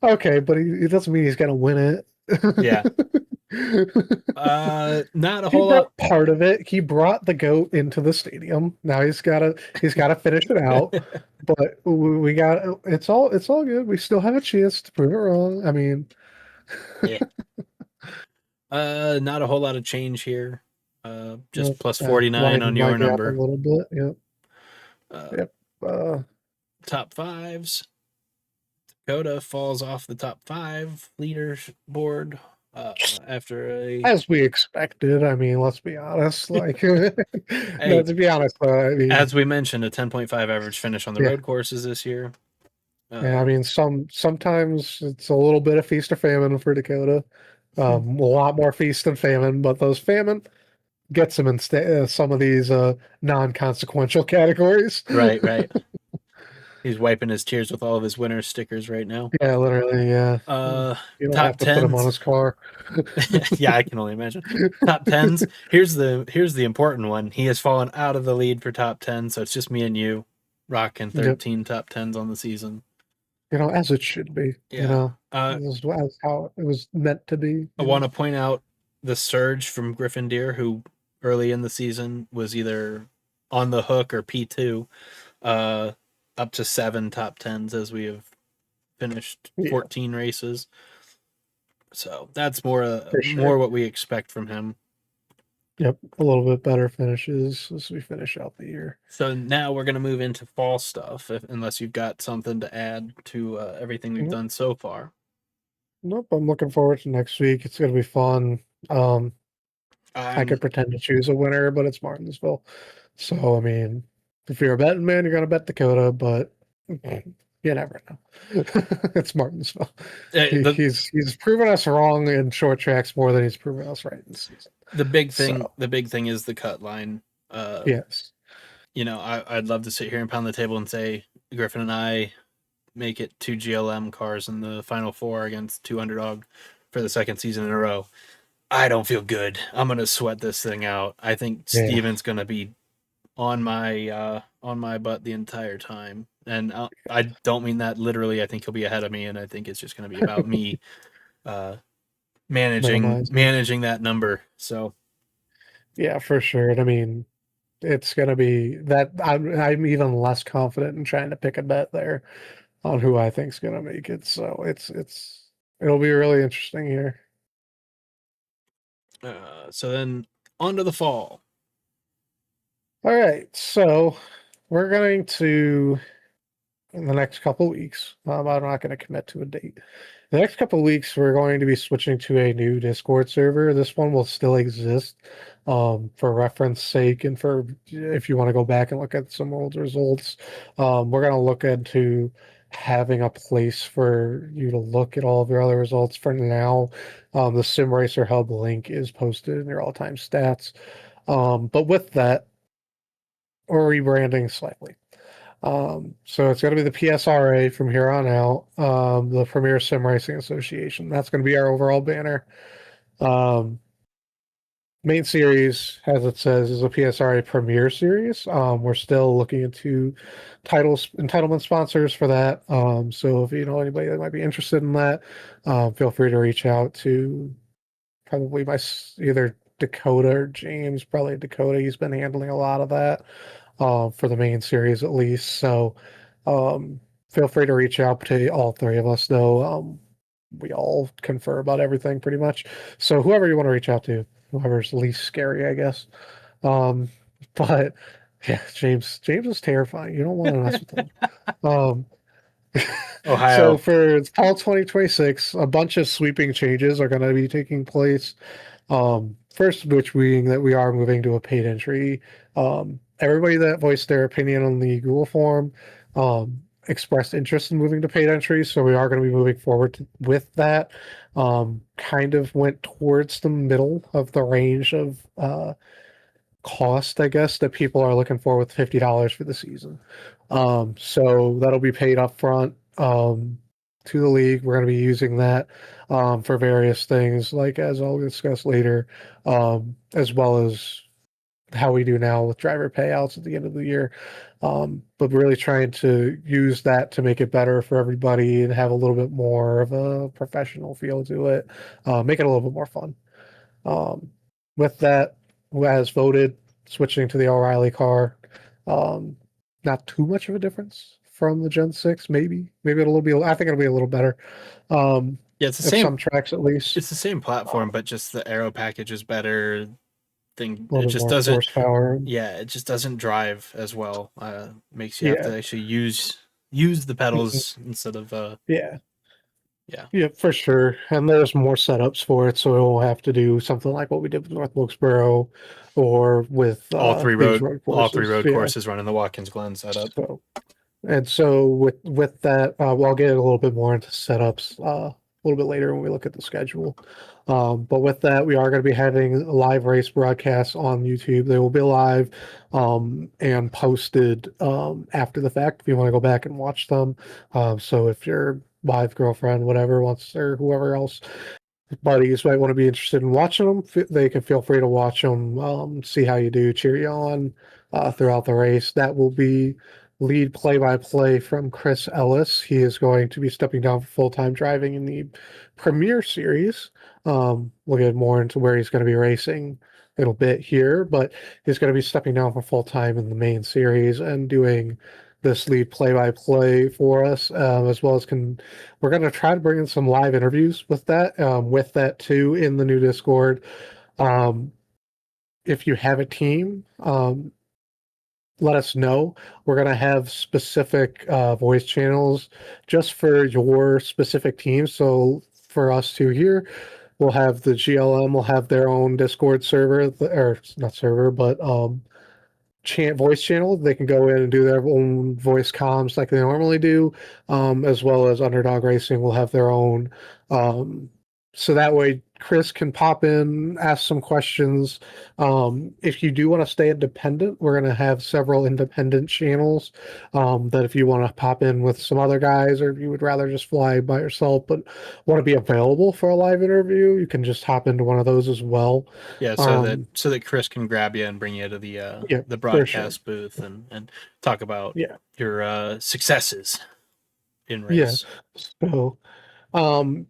Okay, but it doesn't mean he's gonna win Yeah. it. Not a He whole lot. brought part of it. He brought the goat into the stadium. Now he's gotta finish it out. But we got it's all good. We still have a chance to prove it wrong. I mean, Yeah. Not a whole lot of change here. Just plus might 49 on your might be up a number. little bit. Yep. Uh, Yep. Top fives. Dakota falls off the top five leaderboard after a. As we expected. I mean, let's be honest. Like, no, Hey, to be honest, I mean, as we mentioned, a 10.5 average finish on the yeah, road courses this year. yeah. I Uh, mean, sometimes it's a little bit of feast or famine for Dakota. A lot more feast than famine, but those famine gets him in some of these non-consequential categories. Right, right. He's wiping his tears with all of his winner stickers right now. Yeah, literally. Yeah, Uh, you don't have top to put him on tens. his car. Yeah, I can only imagine. Top tens. Here's the important one. He has fallen out of the lead for top 10, so it's just me and you rocking Yep. 13 top tens on the season. As it should be. Yeah. This is how it was meant to be. I want to point out the surge from Griffin Dear, who early in the season was either on the hook or P2, uh, up to 7 top tens as we have finished Yeah, 14 races. So that's more for more sure. what we expect from him. Yep, a little bit better finishes as we finish out the year. So now we're going to move into fall stuff, unless you've got something to add to everything we've Nope, done so far. nope. I'm looking forward to next week. It's gonna be fun. I I'm could pretend to choose a winner, but it's Martinsville. So I mean, if you're a betting man, you're gonna bet Dakota, but you never know. It's Martinsville. the He's proven us wrong in short tracks more than he's proven us right in the season. the big thing. So The big thing is the cut line. yes, I'd love to sit here and pound the table and say Griffin and I make it 2 GLM cars in the final 4 against 2 underdog for the second season in a row. I don't feel good. I'm gonna sweat this thing out. I think yeah, Steven's gonna be on my butt the entire time, and I don't mean that literally. I think he'll be ahead of me, and I think it's just gonna be about me uh, managing minimizing. managing that number. So Yeah, for sure. And I mean, it's gonna be that I'm even less confident in trying to pick a bet there on who I think's gonna make it. So it'll be really interesting here. so then on to the fall. All right, so we're going to in the next couple weeks. I'm not going to commit to a date. The next couple weeks, we're going to be switching to a new Discord server. This one will still exist, for reference sake, and for if you want to go back and look at some old results. We're going to look into having a place for you to look at all of your other results. For now, the Sim Racer Hub link is posted in your all-time stats. But with that, we're rebranding slightly. So it's going to be the PSRA from here on out, the Premier Sim Racing Association. That's going to be our overall banner. Um, Main series, as it says, is a PSRA Premier Series. We're still looking into entitlement sponsors for that. So if you know anybody that might be interested in that, feel free to reach out to probably either Dakota or James. Probably Dakota. He's been handling a lot of that for the main series at least. So feel free to reach out to all three of us, though. We all confer about everything pretty much. So whoever you want to reach out to, whoever's least scary, I guess. Um, but yeah, James is terrifying. You don't want to mess with him. Um, so Ohio. for fall 2026, a bunch of sweeping changes are going to be taking place. First of which being that we are moving to a paid entry. Everybody that voiced their opinion on the Google form expressed interest in moving to paid entry, so we are going to be moving forward with that. Kind of went towards the middle of the range of cost, I guess, that people are looking for with $50 for the season. So that'll be paid up front to the league. We're going to be using that for various things, like as I'll discuss later, as well as how we do now with driver payouts at the end of the year. But really trying to use that to make it better for everybody and have a little bit more of a professional feel to it, make it a little bit more fun. Um, with that, who has voted switching to the O'Reilly car? Um, Not too much of a difference from the Gen 6, maybe it'll be. I think it'll be a little better. Yeah, it's the At same. some tracks at least. It's the same platform, but just the aero package is better. A It little bit just more doesn't. horsepower. Yeah, it just doesn't drive as well. Makes you have Yeah. to actually use the Mhm. pedals instead of Yeah. yeah. Yeah, for sure. And there's more setups for it, so we won't have to do something like what we did with North Wilkesboro or with these road All three courses. road Yeah. courses running the Watkins Glen setup. So with that, well, I'll get a little bit more into setups little bit later when we look at the schedule. But with that, we are going to be having live race broadcasts on YouTube. They will be live and posted after the fact if you want to go back and watch them. So if your wife, girlfriend, whatever wants, or whoever else buddies might want to be interested in watching them, they can feel free to watch them, see how you do, cheer you on throughout the race. That will be lead play-by-play from Chris Ellis. He is going to be stepping down for full-time driving in the Premier Series. We'll get more into where he's going to be racing a little bit here, but he's going to be stepping down for full-time in the main series and doing this lead play-by-play for us, as well as we're going to try to bring in some live interviews with that too in the new Discord. If you have a team, let us know. We're going to have specific voice channels just for your specific team. So for us two here, we'll have the GLM will have their own Discord server, or not server, but voice channel. They can go in and do their own voice comms like they normally do, as well as Underdog Racing will have their own. So that way Chris can pop in, ask some questions. If you do want to stay independent, we're going to have several independent channels that if you want to pop in with some other guys, or if you would rather just fly by yourself but want to be available for a live interview, you can just hop into one of those as well. Yeah, so that Chris can grab you and bring you to Yeah, the for sure. broadcast booth and talk about Yeah. your successes in Yeah. race. So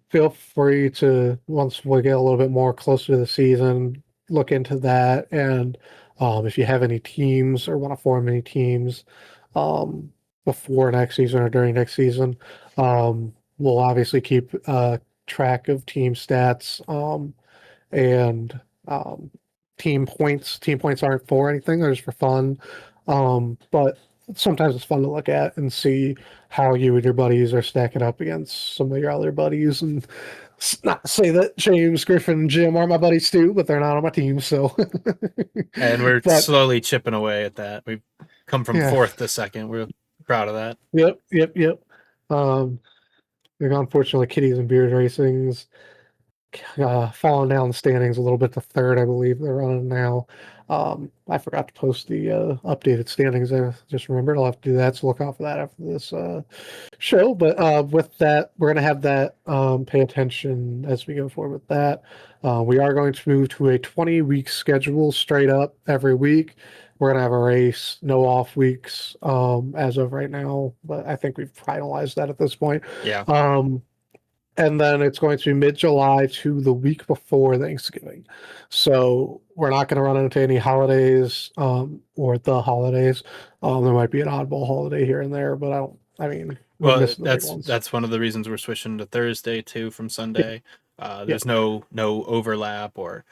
feel free to, once we get a little bit more closer to the season, look into that. And if you have any teams or want to form any teams before next season or during next season, we'll obviously keep track of team stats and team points. Team points aren't for anything; they're just for fun. But sometimes it's fun to look at and see how you and your buddies are stacking up against some of your other buddies. And not to say that James, Griffin, and Jim are my buddies too, but they're not on my team. So, And we're but slowly chipping away at that. We've come from yeah, fourth to second. We're proud of that. yep. Um, unfortunately, Kitties and Beard Racing's falling down the standings a little bit to third, I believe they're running now. I forgot to post the updated standings. I just remembered I'll have to do that, so look out for that after this show. But with that, we're going to have that pay attention as we go forward with that. We are going to move to a 20-week schedule straight up every week. We're going to have a race, no off weeks as of right now, but I think we've finalized that at this point. Yeah. And then it's going to be mid-July to the week before Thanksgiving. So we're not going to run into any holidays or the holidays. There might be an oddball holiday here and there, but we're Well, missing the big ones. that's one of the reasons we're switching to Thursday too from Sunday. There's Yeah. no overlap or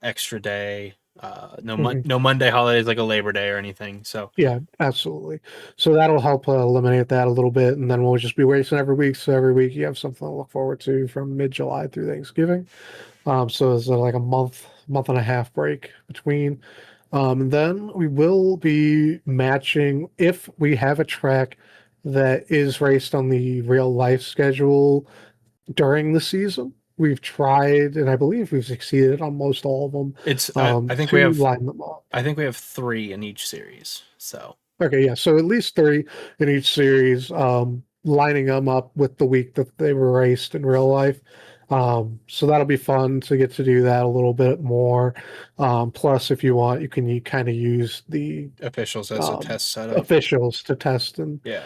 extra day. Mhm. No Monday holidays like a Labor Day or anything. So Yeah, absolutely. So that'll help eliminate that a little bit. And then we'll just be racing every week. So every week you have something to look forward to from mid-July through Thanksgiving. So it's like a month and a half break between. And then we will be matching if we have a track that is raced on the real life schedule during the season. We've tried, and I believe we've succeeded on most all of them. it's To line them up. I think we have 3 in each series. So Okay, yeah. So at least 3 in each series, lining them up with the week that they were raced in real life. So that'll be fun to get to do that a little bit more. Plus, if you want, you can kind of use the officials as a test setup. officials to test and Yeah.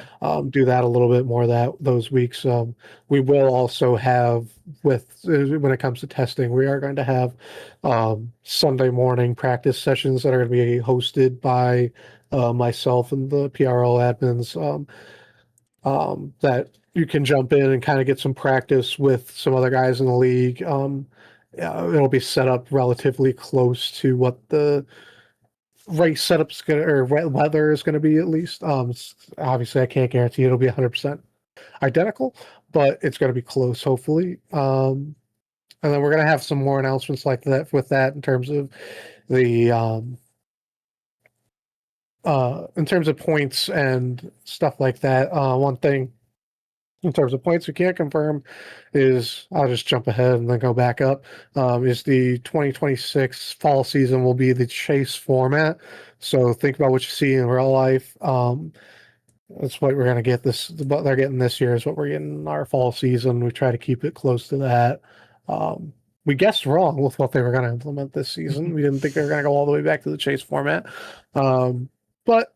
do that a little bit more those weeks. We will also have when it comes to testing, we are going to have Sunday morning practice sessions that are going to be hosted by myself and the PRL admins that you can jump in and kind of get some practice with some other guys in the league. It'll be set up relatively close to what the race setup's or weather is going to be at least. Obviously, I can't guarantee it'll be 100% identical, but it's going to be close, hopefully. And then we're going to have some more announcements like that with that in terms of the in terms of points and stuff like that. One thing in terms of points we can't confirm is, I'll just jump ahead and then go back up, is the 2026 fall season will be the chase format. So think about what you see in real life. That's what we're going to get this, what they're getting this year is what we're getting in our fall season. We try to keep it close to that. Um, we guessed wrong with what they were going to implement this season. We didn't think they were going to go all the way back to the chase format. But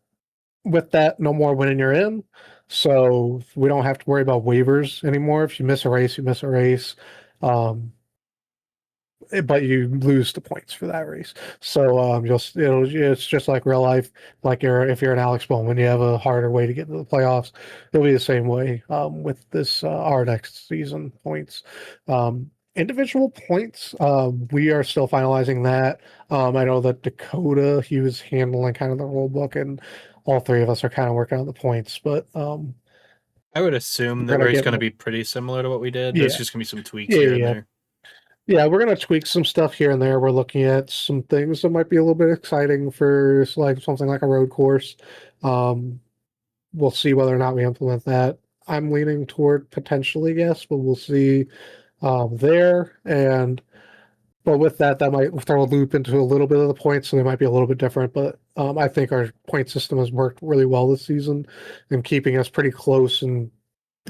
with that, no more winning you're in. So we don't have to worry about waivers anymore. If you miss a race, you miss a race. Um, but you lose the points for that race. So it's just like real life. Like if you're an Alex Bowman, you have a harder way to get into the playoffs. It'll be the same way with this our next season points. Individual points, we are still finalizing that. I know that Dakota, he was handling kind of the rule book, and all three of us are kind of working on the points. But I would assume we're that gonna race get going to be pretty similar to what we did. There's yeah, just going to be some tweaks yeah, here and yeah. there. Yeah, we're gonna tweak some stuff here and there. We're looking at some things that might be a little bit exciting for like something like a road course. Um, we'll see whether or not we implement that. I'm leaning toward potentially yes, but we'll see there. And but with that, that might throw a loop into a little bit of the points, so they might be a little bit different. But I think our point system has worked really well this season and keeping us pretty close. And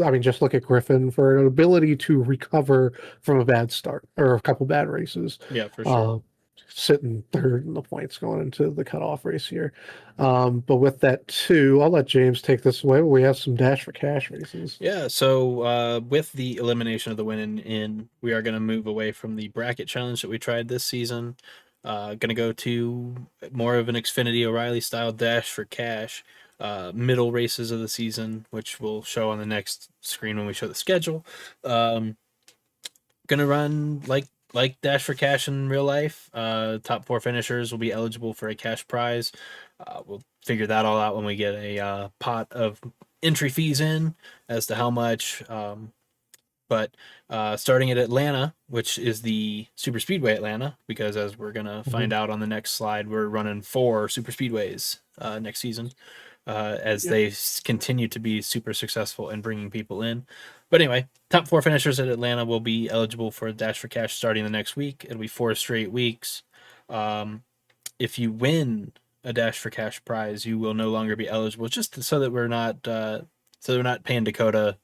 I mean, just look at Griffin for an ability to recover from a bad start or a couple bad races. Yeah, for sure. Sitting third in the points going into the cutoff race here. But with that too, I'll let James take this away. We have some Dash for Cash races. Yeah, so with the elimination of the win in, we are going to move away from the bracket challenge that we tried this season. Going to go to more of an Xfinity O'Reilly style Dash for Cash. Middle races of the season, which we'll show on the next screen when we show the schedule. Gonna run like Dash for Cash in real life. Top four finishers will be eligible for a cash prize. We'll figure that all out when we get a pot of entry fees in as to how much. But starting at Atlanta, which is the Super Speedway Atlanta, because as we're gonna find out on the next slide, we're running 4 Super Speedways next season. As they continue to be super successful in bringing people in. But anyway, top 4 finishers at Atlanta will be eligible for Dash for Cash starting the next week. It'll be 4 straight weeks. If you win a Dash for Cash prize, you will no longer be eligible. Just so that we're not paying Dakota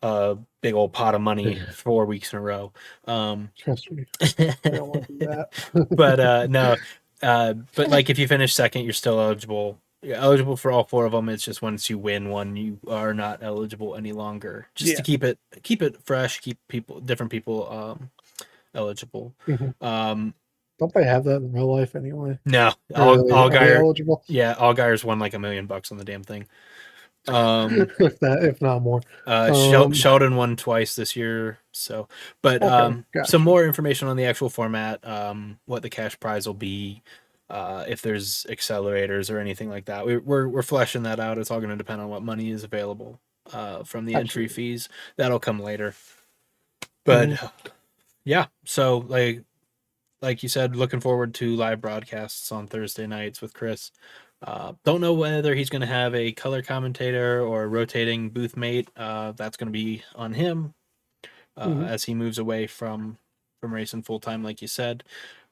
a big old pot of money 4 weeks in a row. Trust me, I don't want to do that. But no, but like if you finish second, you're still eligible. You're eligible for all 4 of them. It's just once you win one, you are not eligible any longer. Just to keep it fresh, keep different people eligible. Don't they have that in real life anyway? No, Are they Allgaier, eligible? yeah, Allgaier's won like $1 million on the damn thing. If not more. Sheldon won twice this year. So, but Okay, some gotcha. more information on the actual format, what the cash prize will be, if there's accelerators or anything like that. We're fleshing that out. It's all going to depend on what money is available from the entry Absolutely. fees. That'll come later. But yeah, so like you said, looking forward to live broadcasts on Thursday nights with Chris. Don't know whether he's going to have a color commentator or a rotating booth mate. That's going to be on him as he moves away from racing full time, like you said.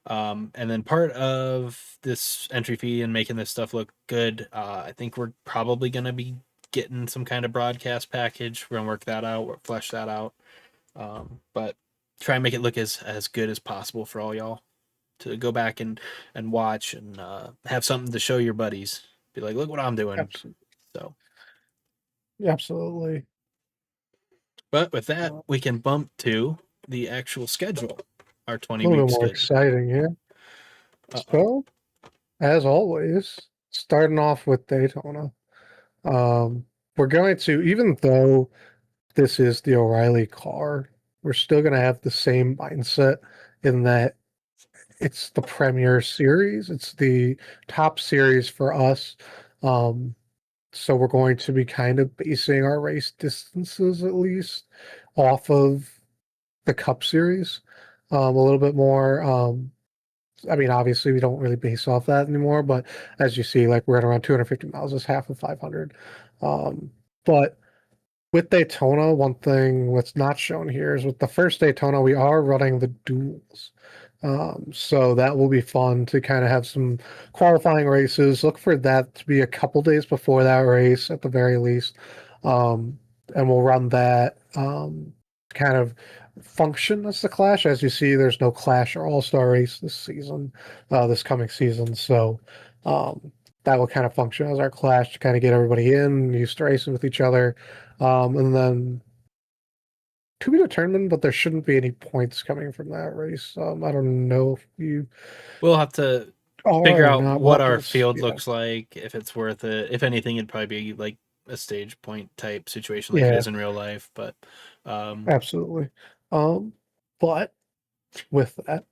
And then part of this entry fee and making this stuff look good, I think we're probably going to be getting some kind of broadcast package. We're going to work that out, flesh that out. But try and make it look as good as possible for all y'all to go back and watch and have something to show your buddies. Be like, look what I'm doing. Absolutely. So, Absolutely. but with that, we can bump to the actual schedule, our A 20 little week bit more schedule. exciting here. So, as always, starting off with Daytona. We're going to, even though this is the O'Reilly car, we're still going to have the same mindset in that it's the premier series. It's the top series for us. So we're going to be kind of basing our race distances at least off of the Cup series a little bit more. I mean, obviously, we don't really base off that anymore, but as you see, like we're at around 250 miles, is half of 500. But with Daytona, one thing what's not shown here is with the first Daytona, we are running the duels. So that will be fun to kind of have some qualifying races. Look for that to be a couple days before that race at the very least. And we'll run that kind of function as the Clash. As you see, there's no Clash or All-Star race this season, this coming season. So that will kind of function as our Clash to kind of get everybody in, used to racing with each other. And then to be determined, but there shouldn't be any points coming from that race. I don't know if you We'll have to figure are or out not. We'll what have our to field yeah, looks like, if it's worth it. If anything, it'd probably be like a stage point type situation like it yeah, is in real life. But absolutely. But with that,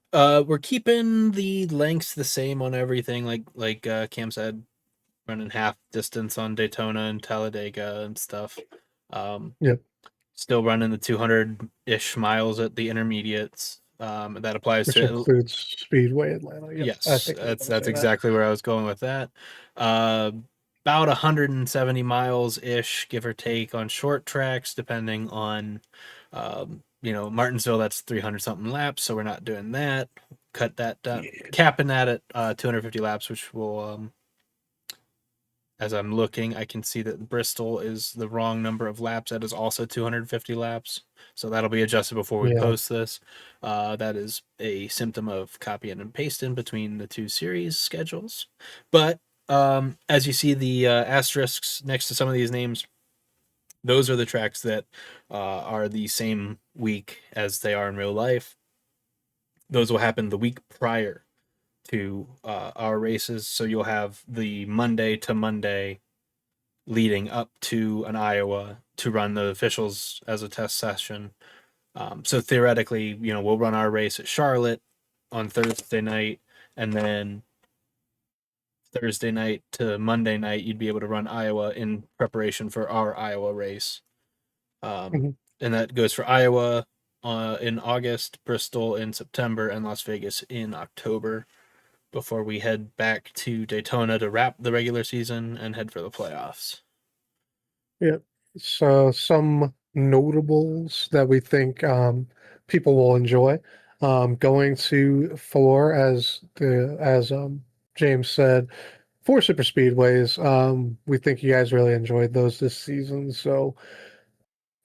we're keeping the lengths the same on everything, like Cam said, running half distance on Daytona and Talladega and stuff. yeah, Still running the 200-ish miles at the intermediates. That applies which to, includes Speedway Atlanta. Yep, I yes, think you were going to that's say that. exactly where I was going with that. Uh, about 170 miles ish, give or take, on short tracks, depending on, Martinsville. That's 300 something laps, so we're not doing that. Cut that down, Yeah, capping that at 250 laps, which will, as I'm looking, I can see that Bristol is the wrong number of laps. That is also 250 laps. So that'll be adjusted before we yeah, post this. That is a symptom of copying and pasting between the two series schedules. But as you see the asterisks next to some of these names, those are the tracks that are the same week as they are in real life. Those will happen the week prior to our races. So you'll have the Monday to Monday leading up to an Iowa to run the officials as a test session. So theoretically, we'll run our race at Charlotte on Thursday night, and then Thursday night to Monday night, you'd be able to run Iowa in preparation for our Iowa race. mhm, And that goes for Iowa in August, Bristol in September, and Las Vegas in October before we head back to Daytona to wrap the regular season and head for the playoffs. yeah. So some notables that we think people will enjoy. Going to four as James said, four super speedways. We think you guys really enjoyed those this season, so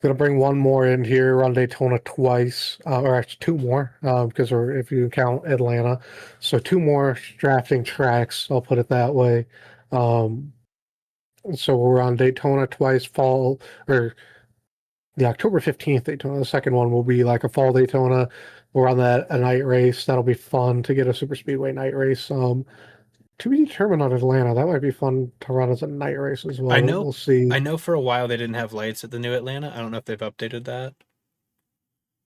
gonna bring one more in here, run Daytona twice, or actually two more, because we're if you count Atlanta, so two more drafting tracks. I'll put it that way. Um, so we're on Daytona twice, fall or the October 15th Daytona. The second one will be like a fall Daytona. We're on that a night race. That'll be fun to get a super speedway night race. To be determined on Atlanta. That might be fun to run as a night race as I well. know We'll see I know for a while they didn't have lights at the new Atlanta. I don't know if they've updated that.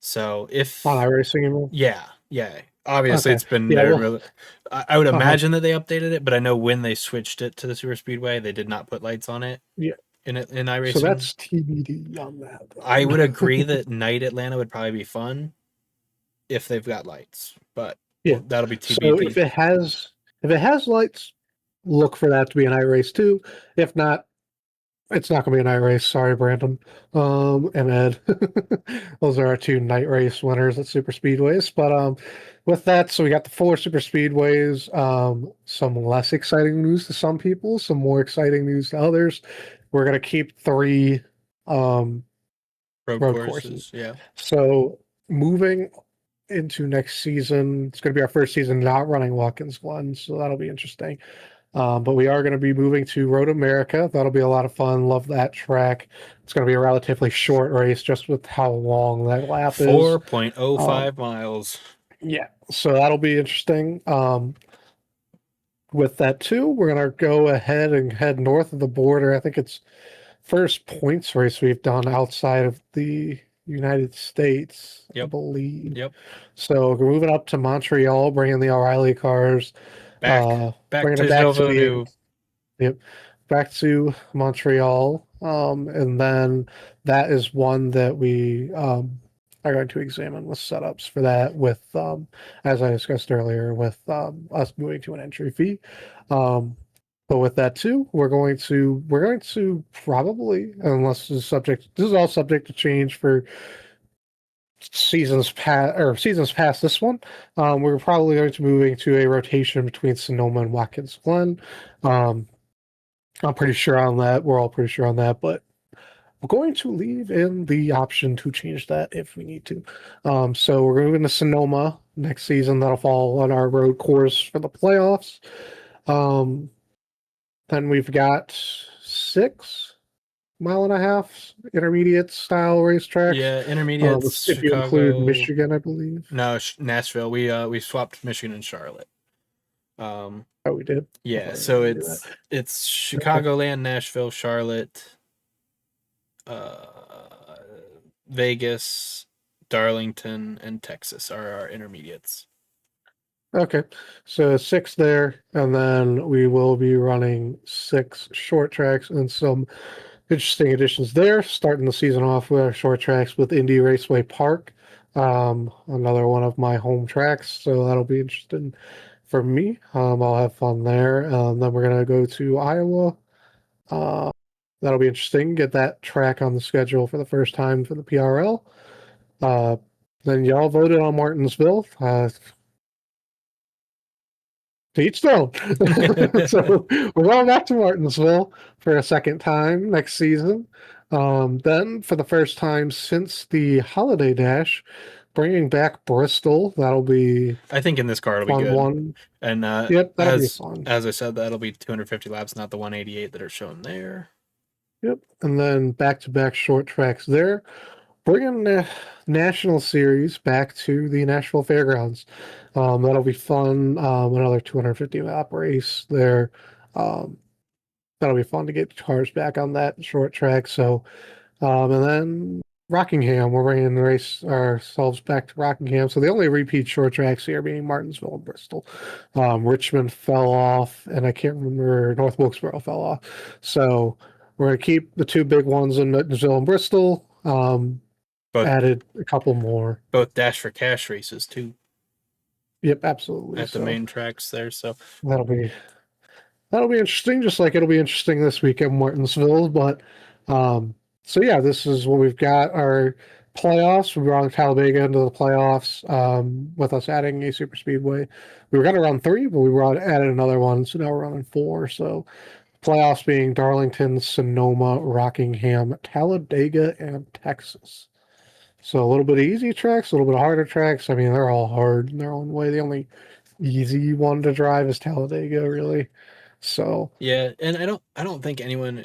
So on if iRacing. You mean? yeah. Obviously Okay. it's been Yeah. there Well. really. I would Uh huh. imagine that they updated it, but I know when they switched it to the Super Speedway, they did not put lights on it Yeah. in So iRacing. that's TBD on that I would agree then. that night Atlanta would probably be fun if they've got lights, but Yeah. that'll be So TBD. if it has lights, look for that to be an iRace too. If not, it's not going to be an iRace. Sorry, Brandon. And Ed. Those are our two night race winners at super speedways. But with that, so we got the four super speedways. Some less exciting news to some people, some more exciting news to others. We're going to keep three um Road road courses. courses, yeah. So moving into next season, it's going to be our first season not running Watkins Glen, so that'll be interesting. But we are going to be moving to Road America. That'll be a lot of fun. Love that track. It's going to be a relatively short race, just with how long that lap is. 4.05 miles. Yeah, so that'll be interesting. With that too, we're going to go ahead and head north of the border. I think it's first points race we've done outside of the United States, I Yep. believe. Yep. So we're moving up to Montreal, bringing the O'Reilly cars, Back bringing them to back Gilles to Villeneuve. yep, back to Montreal. And then that is one that we are going to examine with setups for that with, as I discussed earlier, with us moving to an entry fee. Um, But with that too, we're going to probably, unless this is all subject to change for seasons past this one. We're probably going to moving to a rotation between Sonoma and Watkins Glen. Um, I'm pretty sure on that. We're all pretty sure on that, but we're going to leave in the option to change that if we need to. So we're going to Sonoma next season. That'll fall on our road course for the playoffs. Um, then we've got 6.5 mile intermediate style racetracks. Yeah, intermediates, If you include Chicago. Michigan, I believe. No, Nashville. We swapped Michigan and Charlotte. Oh, we did. I Yeah, thought I so didn't do that. it's Okay. Chicagoland, Nashville, Charlotte, uh, Vegas, Darlington, and Texas are our intermediates. Okay. So 6 there, and then we will be running 6 short tracks and some interesting additions there. Starting the season off with our short tracks with Indy Raceway Park, another one of my home tracks. So that'll be interesting for me. I'll have fun there. Then we're gonna go to Iowa. Uh, that'll be interesting. Get that track on the schedule for the first time for the PRL. Uh, then y'all voted on Martinsville. To each their own. So we're going back to Martinsville for a second time next season. Then, for the first time since the Holiday Dash, bringing back Bristol. That'll be I think in this car it'll be fun good. one. And Yep, that'll be fun. as I said, that'll be 250 laps, not the 188 that are shown there. Yep, and then back-to-back short tracks there. Bringing the National Series back to the Nashville Fairgrounds. That'll be fun. Another 250 lap race there. Um, that'll be fun to get cars back on that short track. So, and then Rockingham, we're bringing the race ourselves back to Rockingham. So the only repeat short tracks here being Martinsville and Bristol. Richmond fell off, and I can't remember, North Wilkesboro fell off. So we're going to keep the 2 big ones in Martinsville and Bristol. Both Added a couple more. both Dash for Cash races too Yep, absolutely. at the So main tracks there. So that'll be interesting, just like it'll be interesting this week at Martinsville. But so yeah, this is what we've got. Our playoffs. We brought Talladega into the playoffs with us adding a super speedway. We were going to run 3, but added another one, so now we're running 4. So playoffs being Darlington, Sonoma, Rockingham, Talladega, and Texas. So a little bit of easy tracks, a little bit of harder tracks. I mean, they're all hard in their own way. The only easy one to drive is Talladega, really. So yeah, and I don't think anyone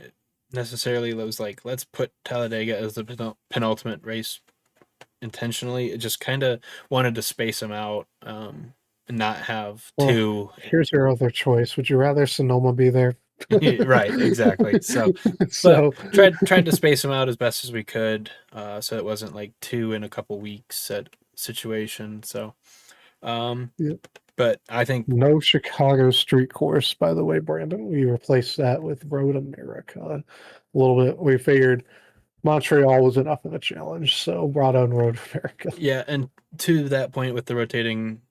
necessarily was like, let's put Talladega as the penultimate race intentionally. It just kind of wanted to space them out, and not have well, two. here's your other choice. Would you rather Sonoma be there? Right, exactly. So, but So tried to space them out as best as we could, so it wasn't like 2 in a couple weeks at situation. So, yeah. but I think No Chicago street course, by the way, Brandon. We replaced that with Road America a little bit. We figured Montreal was enough of a challenge, so brought on Road America. yeah, and to that point with the rotating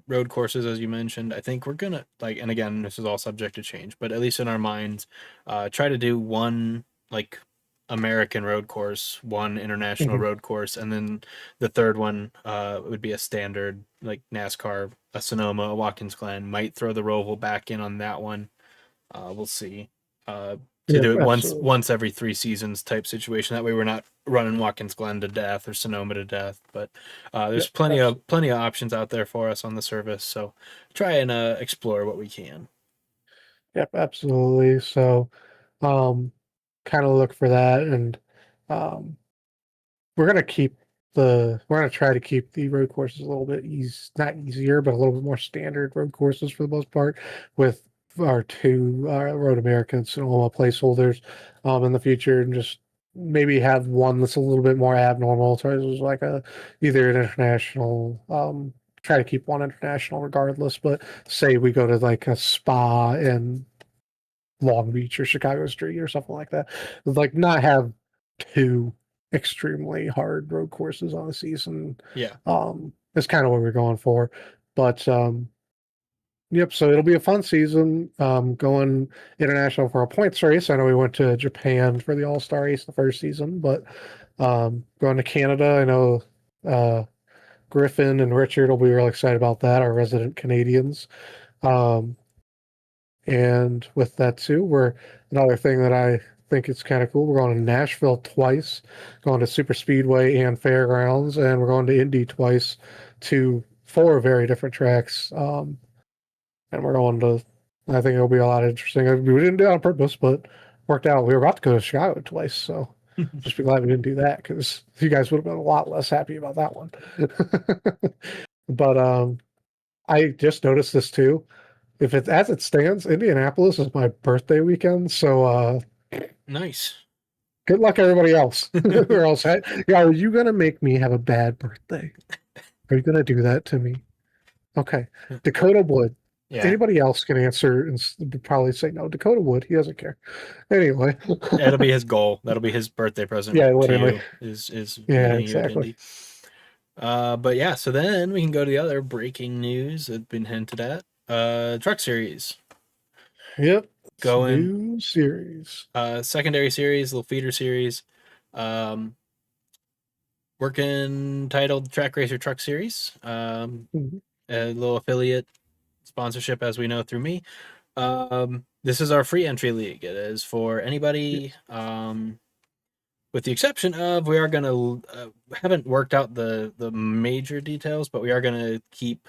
road courses, as you mentioned, I think we're gonna like, and again, this is all subject to change, but at least in our minds, try to do one like American road course, one international Mhm. road course, and then the third one would be a standard like NASCAR, a Sonoma, a Watkins Glen. Might throw the Roval back in on that one. We'll see. To Yep, do it absolutely. once every 3 seasons type situation. That way we're not running Watkins Glen to death or Sonoma to death. But there's Yep, absolutely. plenty of options out there for us on the service. So try and explore what we can. Yep, absolutely. So, um, kind of look for that, and um, we're gonna try to keep the road courses a little bit not easier, but a little bit more standard road courses for the most part, with our 2 Road American Sonoma placeholders in the future, and just maybe have one that's a little bit more abnormal. So it was like either an international. Try to keep one international regardless, but say we go to like a spa in Long Beach or Chicago Street or something like that. Like not have 2 extremely hard road courses on a season. Yeah. That's kind of what we're going for. But Yep, so it'll be a fun season. Going international for a points race. I know we went to Japan for the All-Star race the first season, but going to Canada, I know Griffin and Richard will be really excited about that, our resident Canadians. Um, and with that too, we're another thing that I think is kind of cool. We're going to Nashville twice, going to Super Speedway and Fairgrounds, and we're going to Indy twice to four very different tracks. And we're going to, I think it'll be a lot interesting. We didn't do it on purpose, but worked out. We were about to go to Chicago twice, so just be glad we didn't do that because you guys would have been a lot less happy about that one. But I just noticed this too. If it's as it stands, Indianapolis is my birthday weekend, so Nice. good luck everybody else. Or else, yeah, are you gonna make me have a bad birthday? Are you gonna do that to me? Okay, Dakota would. Yeah. Anybody else can answer and probably say no. Dakota would. He doesn't care. Anyway, That'll be his goal. That'll be his birthday present yeah, to literally. you is Yeah, meeting you at exactly. Indy. But yeah, so then we can go to the other breaking news that's been hinted at. Truck Series. Yep. Going New series. secondary series, little feeder series. Working titled TrakRacer Truck Series. Mhm. A little affiliate sponsorship, as we know, through me. This is our free entry league. It is for anybody, with the exception of we are gonna haven't worked out the major details, but we are gonna keep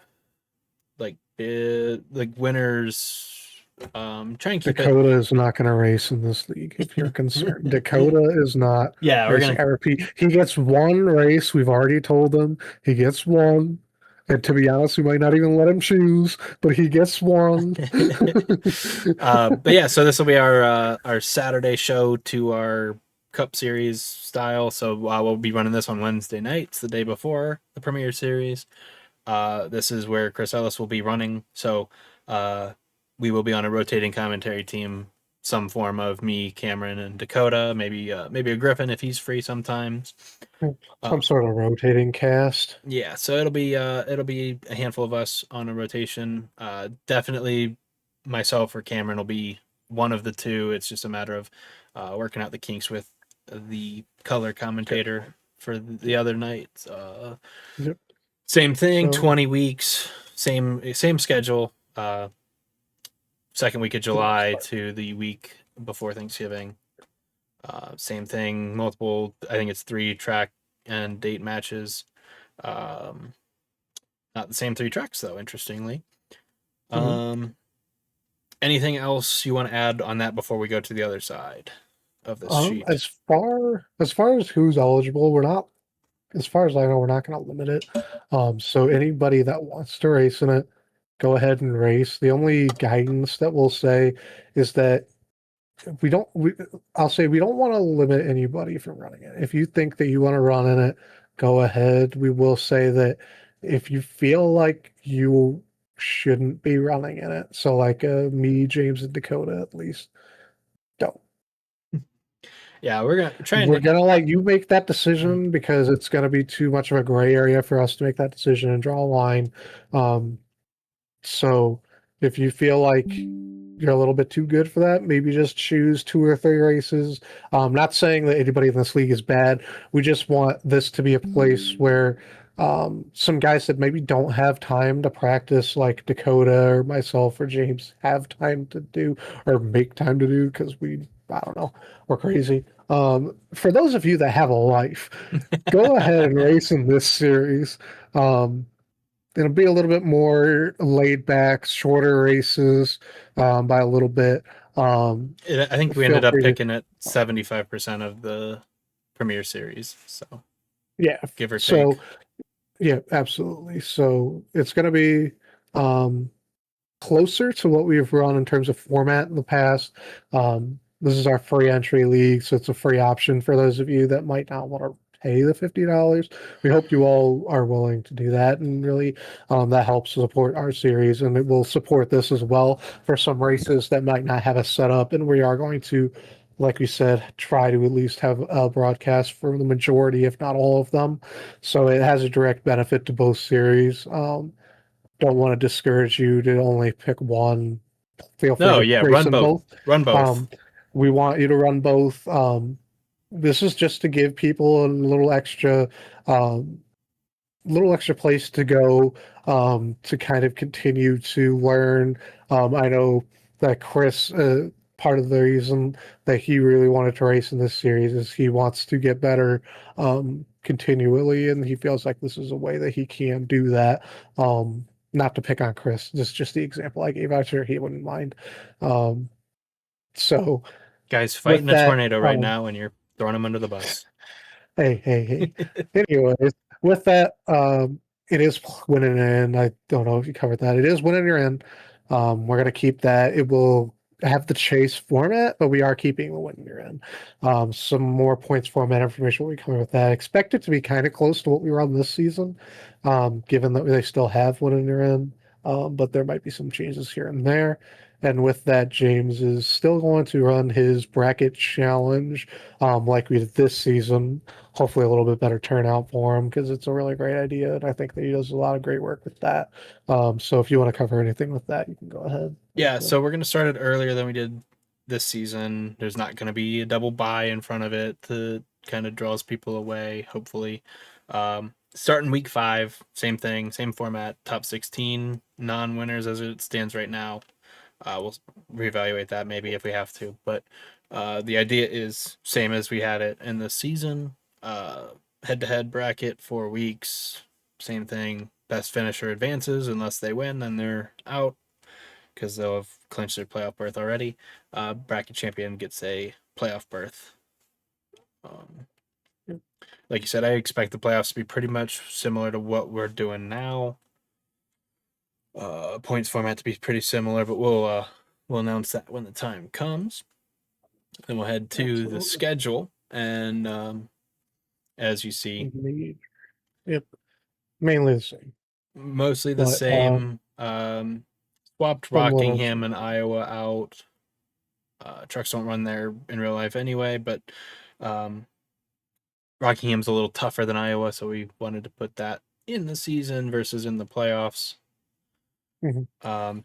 like winners. Try and keep it. Dakota is not going to race in this league if you're concerned. Dakota is not Yeah, we're racing. gonna. I repeat, he gets one race. We've already told him he gets one. And to be honest, we might not even let him choose, but he gets one. But yeah, so this will be our Saturday show to our Cup Series style. So we'll be running this on Wednesday nights, the day before the Premier Series. This is where Chris Ellis will be running. So we will be on a rotating commentary team, some form of me, Cameron, and Dakota. Maybe a Griffin if he's free sometimes. Some sort of rotating cast. Yeah, so it'll be a handful of us on a rotation. Definitely myself or Cameron will be one of the two. It's just a matter of working out the kinks with the color commentator for the other night. Yep. Same thing, So, 20 weeks, same schedule. Second week of July to the week before Thanksgiving. Same thing, multiple. I think it's 3 track and date matches. Not the same 3 tracks though, interestingly. Anything else you want to add on that before we go to the other side of this sheet? as far as who's eligible, we're not. As far as I know, we're not going to limit it. So anybody that wants to race in it, go ahead and race. The only guidance that we'll say is that I'll say we don't want to limit anybody from running it. If you think that you want to run in it, go ahead. We will say that if you feel like you shouldn't be running in it, so like me, James, and Dakota at least, don't. Yeah, we're Gonna let you make that decision because it's gonna be too much of a gray area for us to make that decision and draw a line. So if you feel like you're a little bit too good for that, maybe just choose 2 or 3 races. Not saying that anybody in this league is bad. We just want this to be a place where some guys that maybe don't have time to practice, like Dakota or myself or James, have time to do or make time to do because I don't know, we're crazy. For those of you that have a life, go ahead and race in this series. It'll be a little bit more laid back, shorter races by a little bit. I think we Feel ended up free to, picking at 75% of the Premier Series, so yeah. give or So, take. yeah, absolutely. So it's going to be closer to what we've run in terms of format in the past. This is our free entry league, so it's a free option for those of you that might not want to pay the $50. We hope you all are willing to do that, and really that helps support our series, and it will support this as well for some races that might not have a setup, and we are going to, like we said, try to at least have a broadcast for the majority, if not all of them. So it has a direct benefit to both series. don't want to discourage you to only pick one. Feel free No, to yeah, race run in both. both. Run both. Um, we want you to run both. This is just to give people a um, little extra place to go to kind of continue to learn. I know that Chris, part of the reason that he really wanted to race in this series is he wants to get better continually, and he feels like this is a way that he can do that. Not to pick on Chris, just the example I gave. I'm sure he wouldn't mind. Um, so Guys with fighting a that, tornado right now, and you're throwing them under the bus. hey. Anyways, with that, it is winning in. I don't know if you covered that. It is winning you're in. We're gonna keep that. It will have the chase format, but we are keeping the win you're in. Some more points format information will be coming with that. Expect it to be kind of close to what we were on this season, given that they still have win you're in. But there might be some changes here and there. And with that, James is still going to run his bracket challenge like we did this season. Hopefully, a little bit better turnout for him because it's a really great idea. And I think that he does a lot of great work with that. So if you want to cover anything with that, you can go ahead. Yeah, so we're going to start it earlier than we did this season. There's not going to be a double bye in front of it to kind of draws people away, hopefully. Starting week 5, same thing, same format, top 16 non-winners as it stands right now. We'll reevaluate that maybe if we have to, but the idea is same as we had it in the season. Head-to-head bracket, 4 weeks, same thing. Best finisher advances. Unless they win, then they're out because they'll have clinched their playoff berth already. Bracket champion gets a playoff berth. Like you said, I expect the playoffs to be pretty much similar to what we're doing now. Points format to be pretty similar, but we'll announce that when the time comes. Then we'll head to Absolutely. the schedule, and as you see, Yep, mainly the same, mostly the but same. Swapped some little Rockingham and changes. Iowa out. Trucks don't run there in real life anyway, but um, Rockingham's a little tougher than Iowa, so we wanted to put that in the season versus in the playoffs.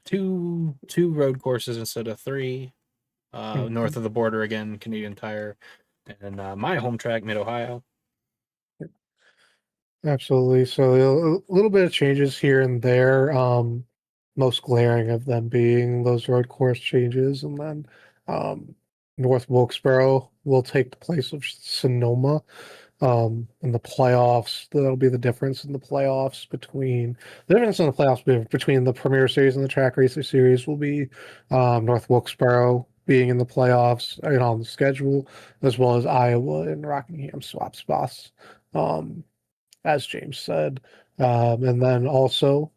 Two road courses instead of 3. North of the border again, Canadian Tire, and my home track, Mid Ohio. Absolutely. So a little bit of changes here and there. Most glaring of them being those road course changes, and then North Wilkesboro will take the place of Sonoma. In the playoffs, that'll be the difference in the playoffs between the Premier Series and the TrakRacer Series will be North Wilkesboro being in the playoffs and on the schedule, as well as Iowa and Rockingham swap spots. Um, as James said. And then also,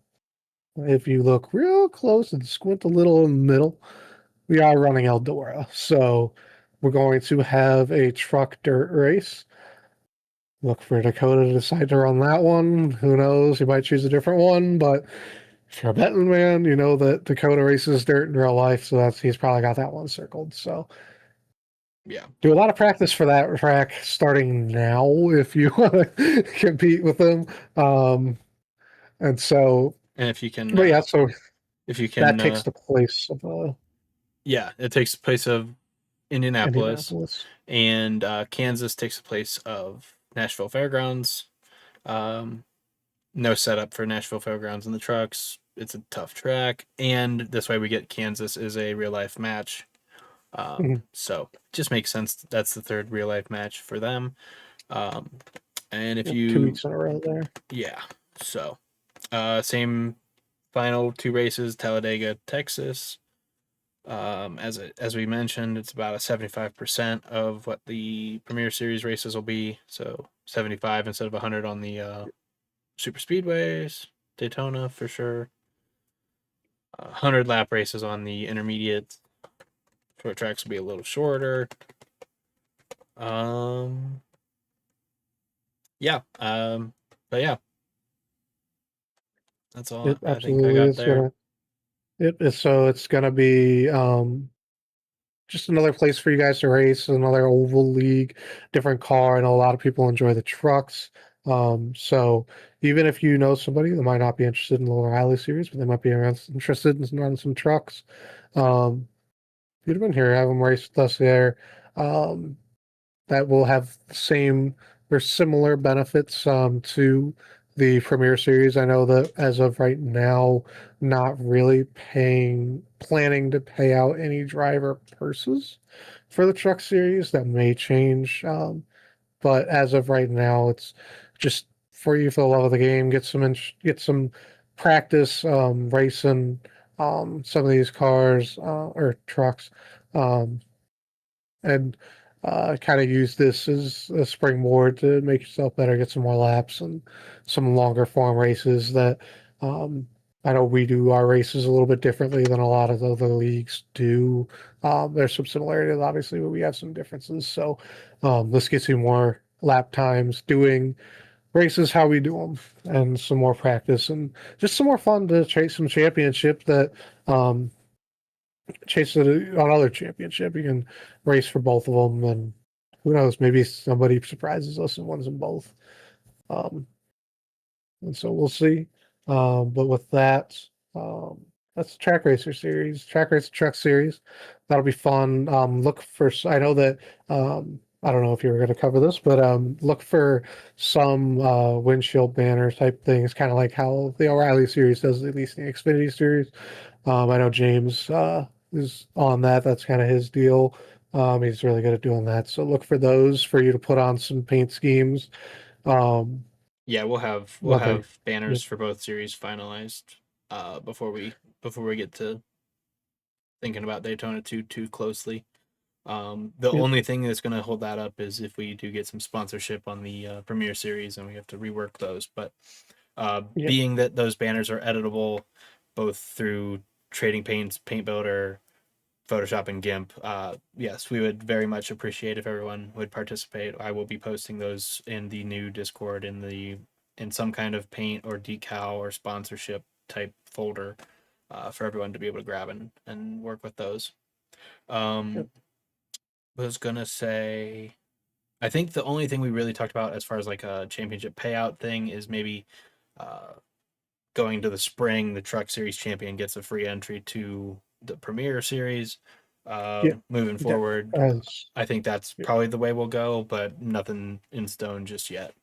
if you look real close and squint a little in the middle, we are running Eldora. So we're going to have a truck dirt race. Look for Dakota to decide to run that one. Who knows? He might choose a different one, but if you're a betting man, you know that Dakota races dirt in real life, so he's probably got that one circled. So Yeah, do a lot of practice for that track starting now if you want to compete with them. And so, and if you can, but yeah, so if you that can, takes the place of yeah, it takes the place of Indianapolis, Indianapolis. and Kansas takes the place of Nashville Fairgrounds. Um, no setup for Nashville Fairgrounds in the trucks. It's a tough track, and this way we get Kansas is a real life match. So it just makes sense. That's the third real life match for them. And if Yep, you 2 weeks in a row there. Yeah. So, same final 2 races, Talladega, Texas. As we mentioned, it's about a 75% of what the Premier Series races will be. So 75 instead of 100 on the super speedways, Daytona for sure. 100 lap races on the intermediate. Short tracks will be a little shorter. Yeah. But yeah, that's all It I think I absolutely got is there. gonna. So it's gonna be just another place for you guys to race, another oval league, different car. I know a lot of people enjoy the trucks. So even if you know somebody that might not be interested in the O'Reilly series, but they might be interested in running some trucks, um, you'd have been here, have them race with us there. Um, that will have the same or similar benefits to the Premier Series. I know that as of right now, not really planning to pay out any driver purses for the Truck Series. That may change, but as of right now, it's just for you for the love of the game. Get some practice racing some of these cars or trucks. Um, and kind of use this as a springboard to make yourself better, get some more laps and some longer form races that I know we do our races a little bit differently than a lot of the other leagues do. There's some similarities, obviously, but we have some differences. So this gets you more lap times doing races how we do them and some more practice and just some more fun to chase some championship that chase another championship. You can race for both of them, and who knows? Maybe somebody surprises us and wins them both. Um, and so we'll see. But with that, that's the Track Racer Truck Series. That'll be fun. Look for. I know that. I don't know if you were going to cover this, but look for some windshield banner type things, kind of like how the O'Reilly series does, at least in the Xfinity series. I know James is on that. That's kind of his deal. He's really good at doing that. So look for those for you to put on some paint schemes. Um, Yeah, we'll whether have banners for both series finalized before we get to thinking about Daytona too closely. The yep, only thing that's going to hold that up is if we do get some sponsorship on the Premier Series and we have to rework those. But yep, being that those banners are editable both through Trading Paints, Paint Builder, Photoshop, and GIMP, yes, we would very much appreciate if everyone would participate. I will be posting those in the new Discord in some kind of paint or decal or sponsorship type folder for everyone to be able to grab and work with those. yep, Um, was gonna say, I think the only thing we really talked about as far as like a championship payout thing is maybe uh, going to the spring. The Truck Series champion gets a free entry to the Premier Series. yep. Moving That forward, as I think that's yep, probably the way we'll go, but nothing in stone just yet.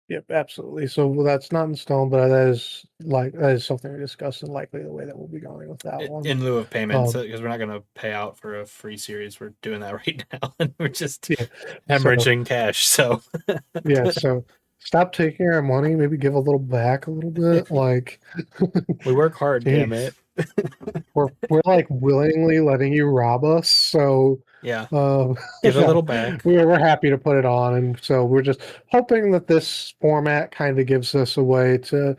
yep, absolutely. So that's not in stone, but that is something we discussed and likely the way that we'll be going with that one. In lieu of payments, Um, because we're not going to pay out for a free series. We're doing that right now, and we're just yeah. So hemorrhaging cash. So yeah, so stop taking our money. Maybe give a little back a little bit. Like, we work hard, damn jeez. it. We're like willingly letting you rob us. So Yeah, um give a little no, back. we're happy to put it on. And so we're just hoping that this format kind of gives us a way to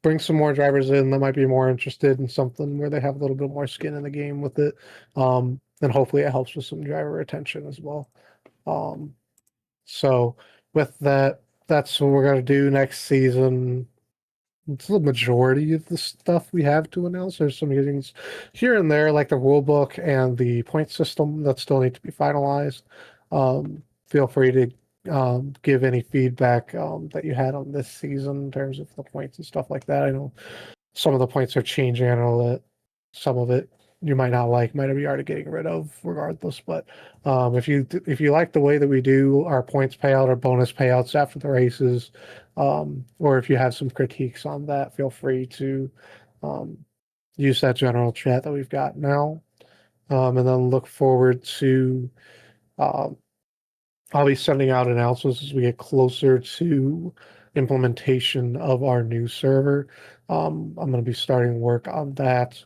bring some more drivers in that might be more interested in something where they have a little bit more skin in the game with it. And hopefully it helps with some driver retention as well. Um so with that, that's what we're gonna do next season. It's the majority of the stuff we have to announce. There's some things here and there, like the rule book and the point system that still need to be finalized. Feel free to give any feedback that you had on this season in terms of the points and stuff like that. I know some of the points are changing. I know that some of it you might not like, might be already getting rid of regardless. But if you like the way that we do our points payout or bonus payouts after the races, or if you have some critiques on that, feel free to um, use that general chat that we've got now, and then look forward to um, I'll be sending out announcements as we get closer to implementation of our new server. I'm going to be starting work on that.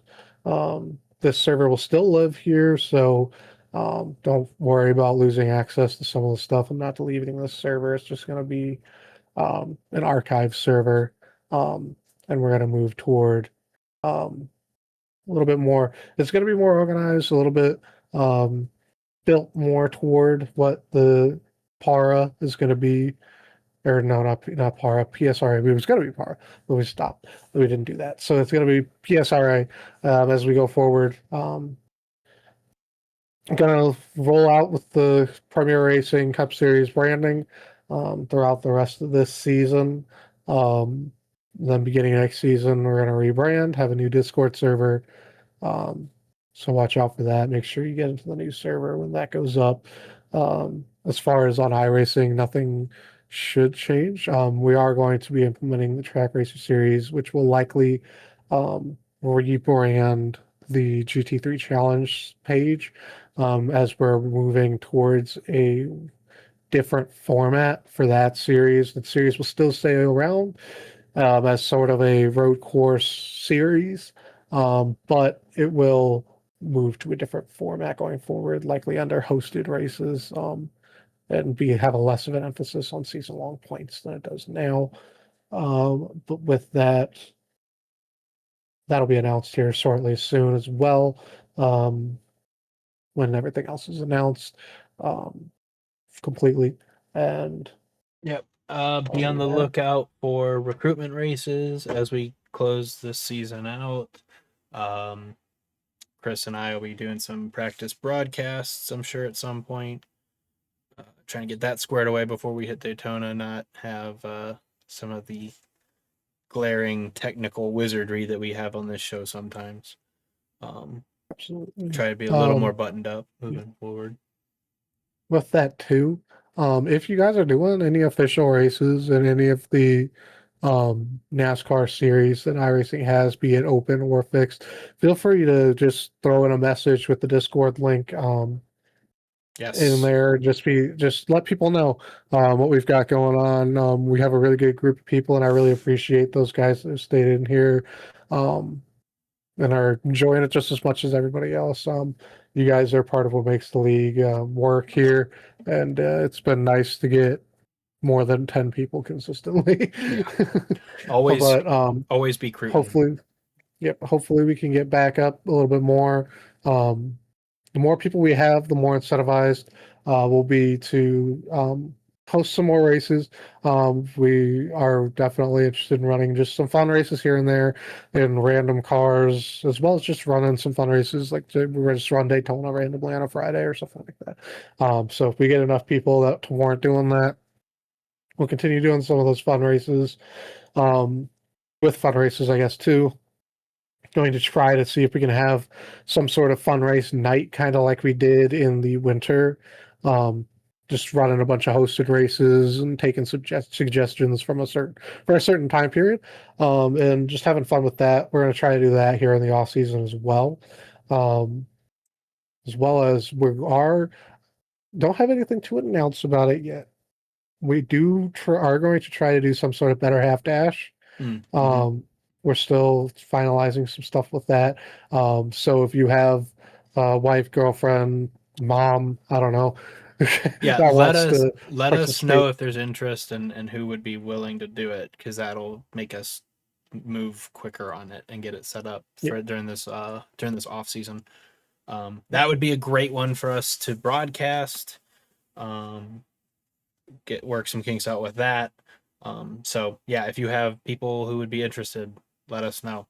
This server will still live here, so don't worry about losing access to some of the stuff. I'm not deleting this server. It's just going to be an archive server, um, and we're going to move toward a little bit more. It's going to be more organized, a little bit. Built more toward what the Para is going to be, or no, not Para, PSRA. It was going to be Para, but we stopped. We didn't do that. So it's going to be PSRA as we go forward. I'm going to roll out with the Premier Racing Cup Series branding. throughout the rest of this season. Then beginning of next season, we're going to rebrand, have a new Discord server. Um, so watch out for that. Make sure you get into the new server when that goes up. As far as on iRacing, nothing should change. We are going to be implementing the TrakRacer series, which will likely rebrand the GT3 Challenge page as we're moving towards a different format for that series. The series will still stay around as sort of a road course series, but it will move to a different format going forward, likely under hosted races, and have a less of an emphasis on season long points than it does now. But with that, that'll be announced here shortly soon as well, when everything else is announced completely. And Yep. Be other on than the that, lookout for recruitment races as we close this season out. Um, Chris and I will be doing some practice broadcasts, I'm sure, at some point. Trying to get that squared away before we hit Daytona, not have some of the glaring technical wizardry that we have on this show sometimes. absolutely. Try to be a little more buttoned up moving forward. With that too, if you guys are doing any official races in any of the NASCAR series that iRacing has, be it open or fixed, feel free to just throw in a message with the Discord link in Yes. there. Just let people know what we've got going on. We have a really good group of people, and I really appreciate those guys that have stayed in here um, and are enjoying it just as much as everybody else. You guys are part of what makes the league work here, and it's been nice to get more than 10 people consistently. Yeah. Always, But always be recruiting. hopefully, yep, hopefully we can get back up a little bit more. Um, the more people we have, the more incentivized we'll be to host some more races. We are definitely interested in running just some fun races here and there in random cars, as well as just running some fun races like we're just run Daytona randomly on a Friday or something like that. So if we get enough people that to warrant doing that, we'll continue doing some of those fun races. With fun races, I guess too, going to try to see if we can have some sort of fun race night, kind of like we did in the winter. Um, just running a bunch of hosted races and taking suggestions from a certain time period, and just having fun with that. We're going to try to do that here in the off season um, as well as we are don't have anything to announce about it yet. We are going to try to do some sort of better half dash. Mm-hmm. We're still finalizing some stuff with that. So if you have a wife, girlfriend, mom, I don't know, Yeah, that wants to let us know participate, if there's interest and who would be willing to do it, because that'll make us move quicker on it and get it set up yeah, for during this off season. That would be a great one for us to broadcast. Um, get work some kinks out with that. So yeah, if you have people who would be interested, let us know.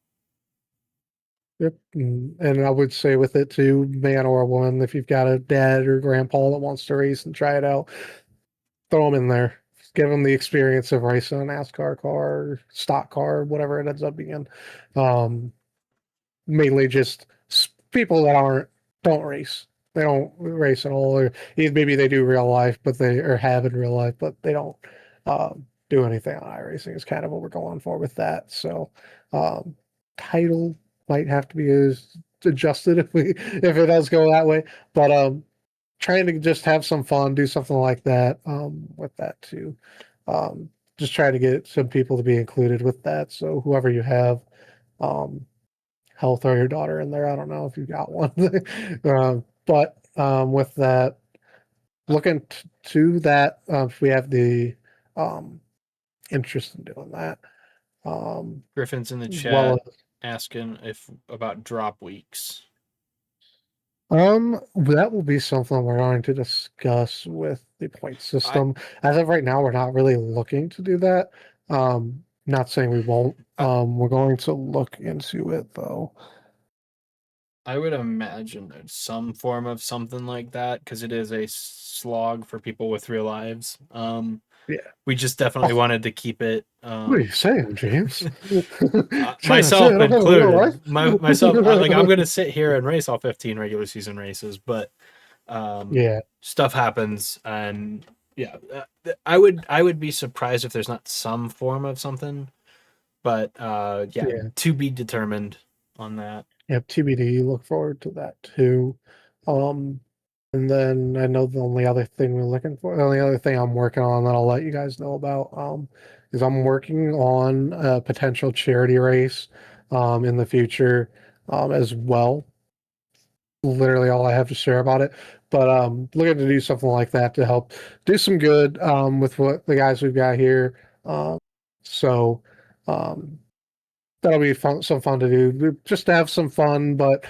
yep. And I would say with it too, man or woman, if you've got a dad or grandpa that wants to race and try it out, throw them in there. Give them the experience of racing a NASCAR car, stock car, whatever it ends up being. Um, Mainly just people that don't race. They don't race at all, or maybe they do real life, but they or have in real life, but they don't do anything on iRacing. Is kind of what we're going for with that. So, um, title might have to be adjusted if it does go that way. But trying to just have some fun, do something like that with that too. Just try to get some people to be included with that. So whoever you have. Um, He'll throw your daughter in there. I don't know if you got one. But with that, looking to that, if we have the um, interest in doing that, Griffin's in the as well chat asking if about drop weeks. that will be something we're going to discuss with the point I system. As of right now, we're not really looking to do that. Not saying we won't. I, We're going to look into it though. I would imagine there's some form of something like that because it is a slog for people with real lives. Yeah. We just definitely Oh, wanted to keep it. what are you saying, James? Trying to say I Myself don't have a real included. Myself, like I'm life? going to sit here and race all 15 regular season races, but Yeah, stuff happens, and yeah, I would be surprised if there's not some form of something, but yeah, yeah. to be determined on that. Yep, TBD. Look forward to that too. Um, and then I know the only other thing we're looking for, the only other thing I'm working on that I'll let you guys know about, is I'm working on a potential charity race, in the future, as well. Literally all I have to share about it. But looking to do something like that to help do some good, with what the guys we've got here. So um, that'll be fun, some fun to do, just to have some fun, but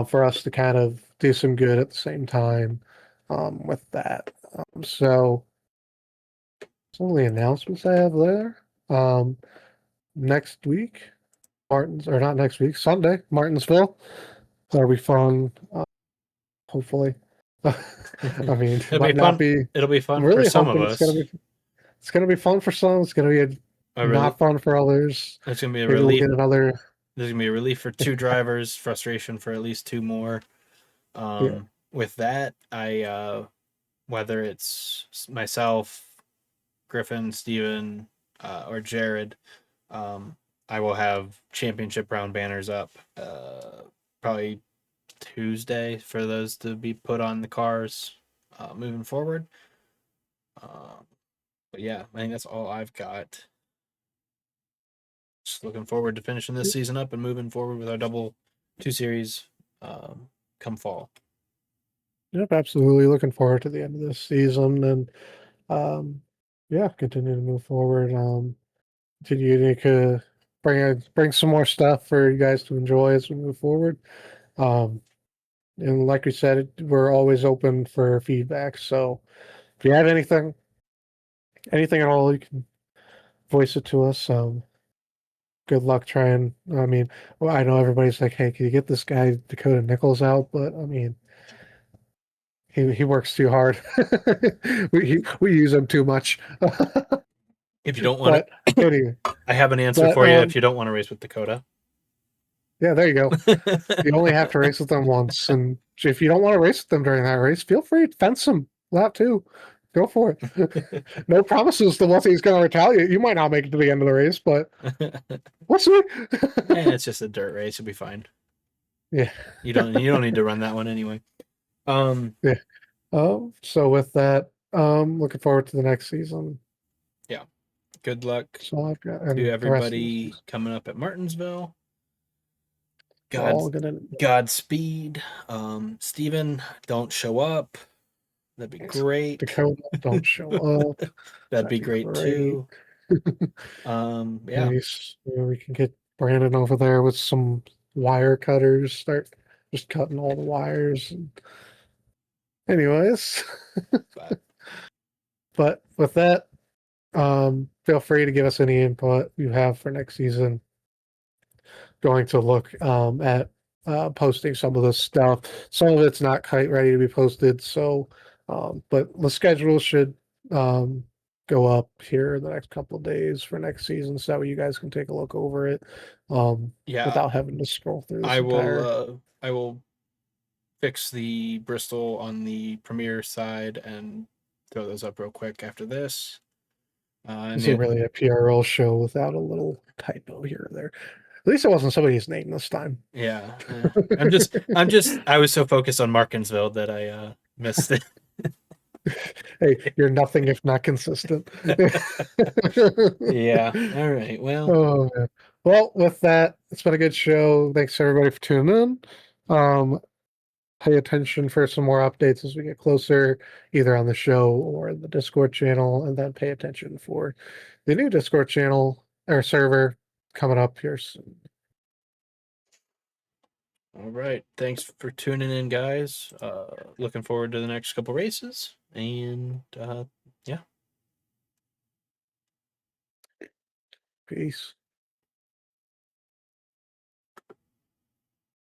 for us to kind of do some good at the same time, with that. So some of the announcements I have there. Um, Next week, Martins, or not next week, Sunday, Martinsville. That'll be fun. Hopefully. I mean, it It'll be might not fun. be. It'll be I'm fun for really some of hoping us. it's gonna be fun for some. It's gonna be A not fun for others. It's gonna be a Maybe we'll relief. get another. There's gonna be a relief for two drivers, frustration for at least two more. Yeah, With that, whether it's myself, Griffin, Steven, or Jared, um, I will have championship round banners up probably Tuesday for those to be put on the cars moving forward. Um, but yeah, I think that's all I've got. Just looking forward to finishing this season up and moving forward with our double two series come fall. yep, absolutely. Looking forward to the end of this season and um, yeah, continue to move forward. Continue to bring some more stuff for you guys to enjoy as we move forward. Um, and like we said, we're always open for feedback. So if you have anything at all, you can voice it to us. Good luck trying. I mean, well, I know everybody's like, "Hey, can you get this guy Dakota Nichols out?" But I mean, he works too hard. We use him too much. If you don't want But to, anyway, I have an answer but for you. If you don't want to race with Dakota, yeah, there you go. You only have to race with them once, and if you don't want to race with them during that race, feel free to fence them lap two. Go for it. No promises to what he's going to retaliate. You might not make it to the end of the race, but what's it? it's just a dirt race. You'll be fine. Yeah, You don't need to run that one anyway. Um, yeah. So with that, looking forward to the next season. yeah. Good luck So I've got to and the rest of the everybody season. coming up at Martinsville. We're God, all gonna Godspeed. Steven, don't show up. That'd be great. Dakota don't show up. That'd That'd be be great great. too. Yeah. Nice. We can get Brandon over there with some wire cutters. Start just cutting all the wires. Anyways, But but with that, feel free to give us any input you have for next season. Going to look at posting some of this stuff. Some of it's not quite ready to be posted, so but the schedule should um, go up here in the next couple of days for next season, so that way you guys can take a look over it yeah, without having to scroll through this I will entire. I will fix the Bristol on the Premier side and throw those up real quick after this. And Is it really a PRL show without a little typo here or there? At least it wasn't somebody's name this time. yeah, I was so focused on Martinsville that I missed it. Hey, you're nothing if not consistent. Yeah. All right. Well, Oh man. Well, with that, it's been a good show. Thanks everybody for tuning in. Pay attention for some more updates as we get closer, either on the show or the Discord channel, and then pay attention for the new Discord channel or server coming up here soon. all right. Thanks for tuning in, guys. Looking forward to the next couple races. And yeah. Peace.